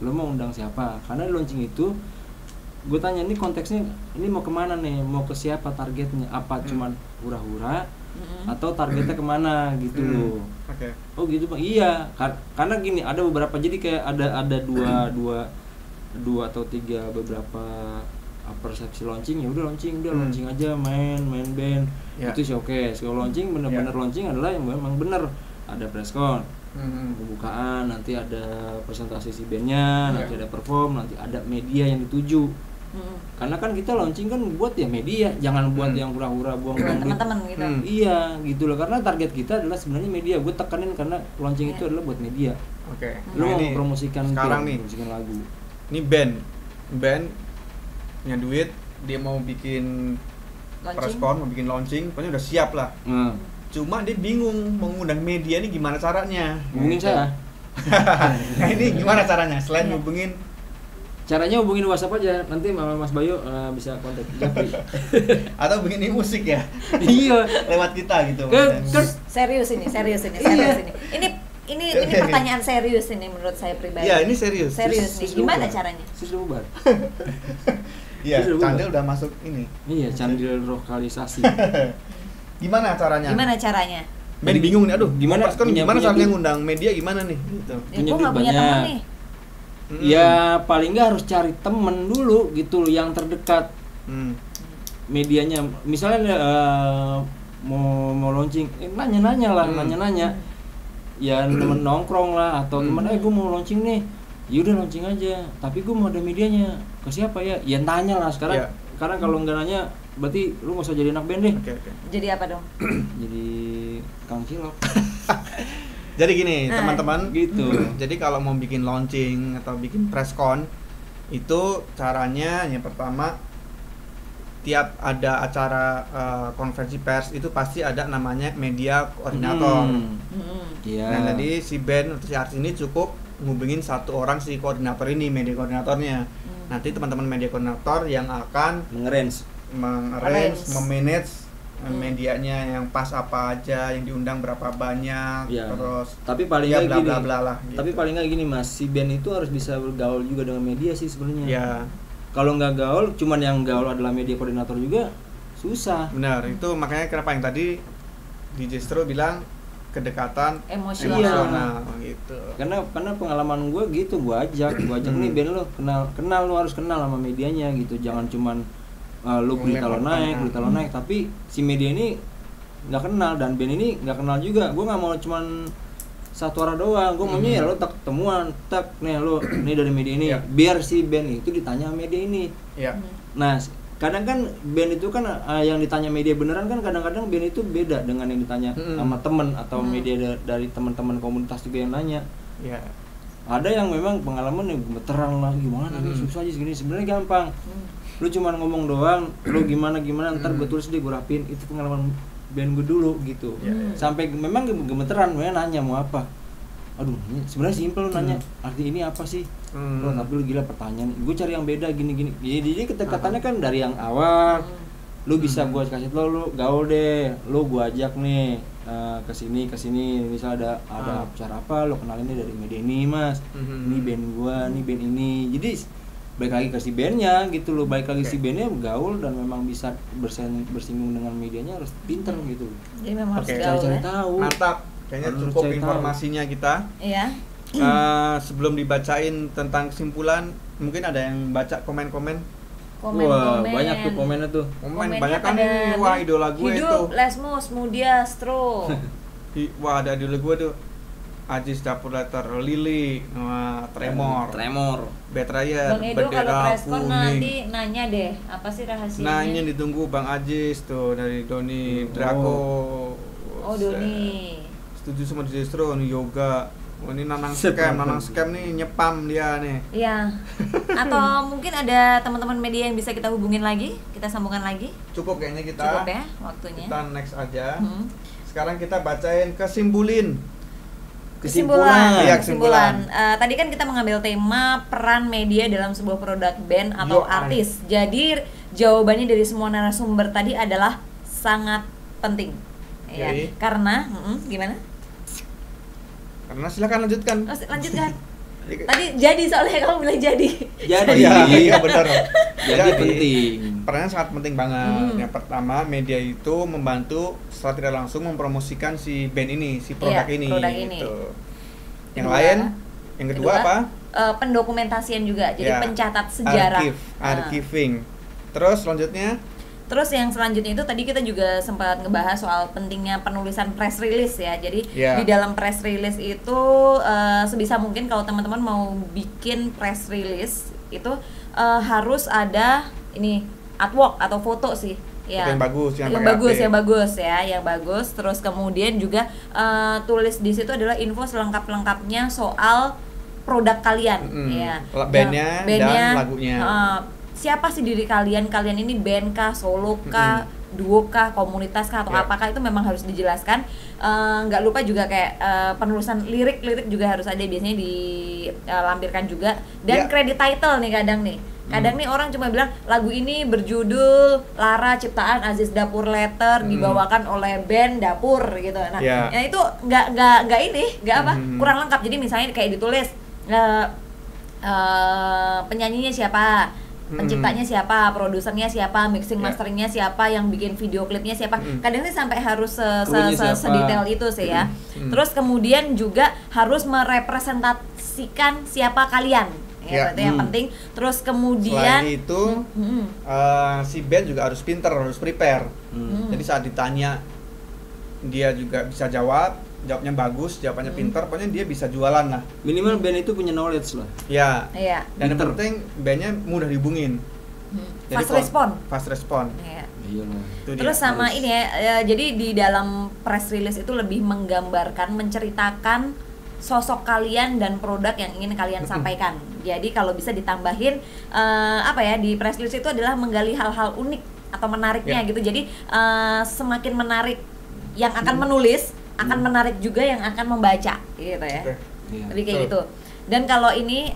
Lo mau undang siapa? Karena di launching itu gue tanya, ini konteksnya ini mau kemana nih, mau ke siapa targetnya, apa cuman hura-hura atau targetnya kemana gitu loh. Oh gitu Bang, iya karena gini, ada beberapa, jadi kayak ada dua atau tiga beberapa persepsi launching. Ya udah launching aja, main band itu sih oke. Kalau launching bener-bener launching adalah yang memang bener, ada preskon, pembukaan, nanti ada presentasi si bandnya, nanti ada perform, nanti ada media yang dituju. Karena kan kita launching kan buat ya media, jangan buat yang hura-hura buang-buang teman-teman gitu. Iya gitu loh, karena target kita adalah sebenarnya media. Gue tekanin karena launching itu adalah buat media. Lu mau mempromosikan sekarang nih, mempromosikan lagu. Ini band punya duit, dia mau bikin preskon, mau bikin launching, pokoknya udah siap lah. Cuma dia bingung mau ngundang media ini gimana caranya. Hubungin saya. Nah ini gimana caranya? Selain hubungin, caranya hubungin WhatsApp aja, nanti Mas Bayu bisa kontak Japri. Atau begini musik ya? Iya, lewat kita gitu. Serius ini. Ini pertanyaan serius ini menurut saya pribadi. Iya, ini serius. Serius nih. Gimana caranya? Sudah bubar. Iya, Candil udah masuk ini. Iya, Candil lokalisasi. Gimana caranya? Ben bingung nih, aduh. Gimana caranya ngundang media gimana nih? Gitu. Gue nggak punya teman nih. Ya paling nggak harus cari temen dulu gitu loh, yang terdekat. Medianya misalnya mau launching, nanya ya temen nongkrong lah, atau temen gue mau launching nih, yaudah launching aja, tapi gue mau ada medianya, ke siapa ya? Ya tanya lah sekarang. Karena kalau nggak nanya, berarti lu nggak usah jadi anak band deh. Jadi apa dong? Jadi Kang Cilok. Jadi gini, teman-teman, gitu. Jadi kalau mau bikin launching atau bikin preskon, itu caranya yang pertama, tiap ada acara konferensi pers itu pasti ada namanya media koordinator. Nah, jadi si band atau si artis ini cukup ngubungin satu orang si koordinator ini, media koordinatornya. Nanti teman-teman media koordinator yang akan mengarrange, memanage medianya yang pas apa aja, yang diundang berapa banyak, terus tapi paling nggak bla bla lah. Tapi paling nggak gini Mas, si band itu harus bisa bergaul juga dengan media sih sebenarnya. Ya. Kalau nggak gaul, cuman yang gaul adalah media koordinator juga susah. Benar, itu makanya kenapa yang tadi DJ Stro bilang kedekatan emosional gitu. Karena pengalaman gue gitu, gue ajak nih band lo kenal lo harus kenal sama medianya gitu. Jangan cuman lo berita lo naik, tapi si media ini nggak kenal dan band ini nggak kenal juga. Gue nggak mau cuman satu arah doang, gue maunya ya lo tak ketemuan, tak nih lo ini dari media ini, biar si band itu ditanya media ini. Nah kadang kan band itu kan yang ditanya media beneran kan kadang-kadang band itu beda dengan yang ditanya sama temen atau media dari teman-teman komunitas juga yang nanya. Ada yang memang pengalaman yang gemeteran lah, gimana susah aja segini, sebenarnya gampang. Lu cuma ngomong doang, lu gimana ntar gue tulis deh, gue rapin. Itu pengalaman band gue dulu gitu. Sampai memang gemeteran, gue nanya mau apa. Aduh, sebenarnya simpel lu nanya, arti ini apa sih? Bro, tapi lu gila pertanyaan. Gue cari yang beda gini-gini. Jadi kedekatannya kan dari yang awal. Lu bisa gue kasih tau, lu gaul deh. Lu gue ajak nih ke sini. Misal ada acara apa, lu kenalin deh dari media ini, Mas. Ini band gua, ini band ini. Jadi baik lagi ke si bandnya gitu loh, baik lagi si bandnya gaul dan memang bisa bersinggung dengan medianya harus pinter gitu. Jadi memang harus gaul cari tahu. Mantap, kayaknya cukup informasinya kita. Iya. Sebelum dibacain tentang kesimpulan, mungkin ada yang baca komen-komen. Wah, banyak tuh komennya tuh. Komen banyak kan ini, wah idola gue itu. Hidup Lesmus Mudia Stro. Wah ada idola gue tuh. Ajis Dapur Letter, Lili, Tremor, Betraya, Bang Edo kalau Bendera preskon nanti nanya deh, apa sih rahasianya? Nah ini ditunggu Bang Ajis tuh dari Doni Draco. Oh Doni. Setuju sama DJ Stro nih, yoga. Oh, ini Nanang scam nih, nyepam dia nih. Iya. Atau mungkin ada teman-teman media yang bisa kita hubungin lagi, kita sambungkan lagi. Cukup kayaknya kita. Cukup ya waktunya. Kita next aja. Sekarang kita bacain kesimpulan. Tadi kan kita mengambil tema peran media dalam sebuah produk band atau artis. Jadi jawabannya dari semua narasumber tadi adalah sangat penting. Ya. Karena gimana? Karena silakan lanjutkan. Lanjutkan. Tadi jadi soalnya kamu bilang jadi. Iya benar. Jadi penting. Perannya sangat penting banget. Yang pertama, media itu membantu secara tidak langsung mempromosikan si band ini, si produk ini. Gitu. Yang kedua apa? Pendokumentasian juga. Jadi pencatat sejarah. Archiving. Terus yang selanjutnya itu tadi kita juga sempat ngebahas soal pentingnya penulisan press release ya. Jadi di dalam press release itu sebisa mungkin kalau teman-teman mau bikin press release itu harus ada ini artwork atau foto sih. Ya. Yang bagus. Terus kemudian juga tulis di situ adalah info selengkap-lengkapnya soal produk kalian. Ya. Bandnya dan lagunya. Siapa sih diri kalian ini band kah, solo kah, duo kah, komunitas kah atau apakah, itu memang harus dijelaskan. Nggak lupa juga kayak penulisan lirik juga harus ada, biasanya dilampirkan juga. Dan credit title nih kadang nih orang cuma bilang lagu ini berjudul Lara ciptaan Aziz Dapur Letter dibawakan oleh band Dapur gitu. Nah, ya itu nggak kurang lengkap. Jadi misalnya kayak ditulis penyanyinya siapa, penciptanya siapa, produsernya siapa, mixing masteringnya siapa, yang bikin video klipnya siapa. Kadang sih sampai harus sedetail itu sih ya. Terus kemudian juga harus merepresentasikan siapa kalian. Itu yang penting. Terus kemudian selain itu si band juga harus pinter, harus prepare. Jadi saat ditanya dia juga bisa jawabnya bagus, jawabannya pinter, pokoknya dia bisa jualan lah. Minimal band itu punya knowledge lah. Iya. Dan yang penting bandnya mudah dihubungin. Fast respon. Terus sama ini ya, jadi di dalam press release itu lebih menggambarkan, menceritakan sosok kalian dan produk yang ingin kalian sampaikan. Jadi kalau bisa ditambahin di press release itu adalah menggali hal-hal unik atau menariknya gitu. Jadi semakin menarik yang akan menulis, akan menarik juga yang akan membaca gitu ya. Lebih kayak gitu. Dan kalau ini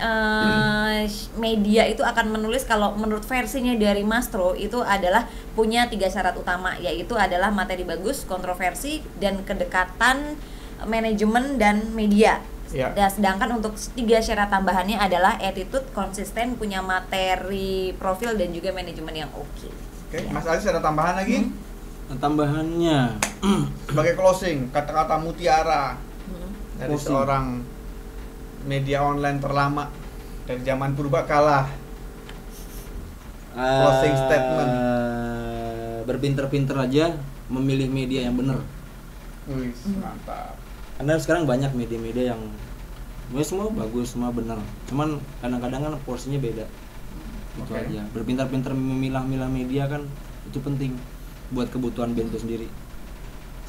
media itu akan menulis, kalau menurut versinya dari Mastro itu adalah punya 3 syarat utama, yaitu adalah materi bagus, kontroversi, dan kedekatan manajemen dan media Ya. Dan sedangkan untuk 3 syarat tambahannya adalah attitude, konsisten, punya materi profil dan juga manajemen yang oke. Oke, Mas Aziz ada tambahan lagi? Nah, tambahannya Sebagai closing, kata-kata mutiara dari Closing. seorang media online terlama dari zaman purba kala. Closing statement. Berpinter-pinter aja memilih media yang benar. Wih, mantap. Karena sekarang banyak media-media yang semua bagus, semua benar. Cuman kadang-kadang kan porsinya beda. Itu Oke. aja. Berpintar-pintar memilah-milah media kan itu penting buat kebutuhan band itu sendiri.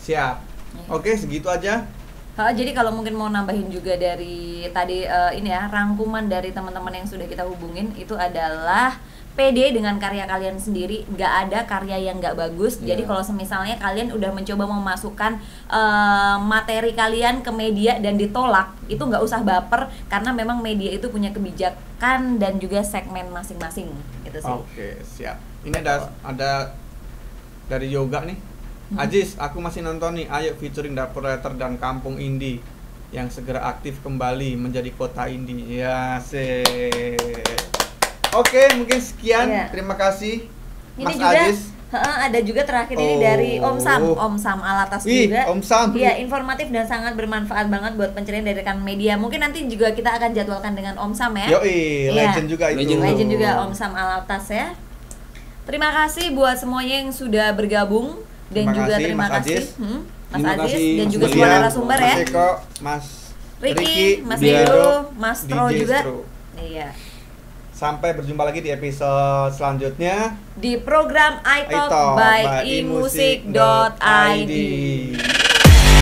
Siap. Oke, segitu aja. Jadi kalau mungkin mau nambahin juga dari tadi ini ya, rangkuman dari teman-teman yang sudah kita hubungin itu adalah pede dengan karya kalian sendiri, nggak ada karya yang nggak bagus. Iya. Jadi kalau misalnya kalian udah mencoba memasukkan materi kalian ke media dan ditolak, itu nggak usah baper karena memang media itu punya kebijakan dan juga segmen masing-masing gitu sih. Oke, siap. Ini ada dari Yoga nih. Aziz, aku masih nonton nih. Ayo featuring Dapur Letter dan Kampung Indie yang segera aktif kembali menjadi kota indie. Ya, Oke, mungkin sekian. Iya. Terima kasih, Ini Mas juga Aziz. ada juga terakhir ini dari Om Sam Alatas Wih, juga. Om Sam. Iya, informatif dan sangat bermanfaat banget buat pencarian dari rekan media. Mungkin nanti juga kita akan jadwalkan dengan Om Sam ya. Yoi, legend juga itu. Legend juga Om Sam Alatas ya. Terima kasih buat semuanya yang sudah bergabung dan Terima juga kasih, terima Mas kasih Aziz. Mas Terima Aziz kasih, dan Mas juga semua William, narasumber ya. Mas Eko, Mas Ricky, Mas Diego, Diego, Mas Tro DJ juga. Stro. Iya. Sampai berjumpa lagi di episode selanjutnya. Di program iTalk by imusic.id.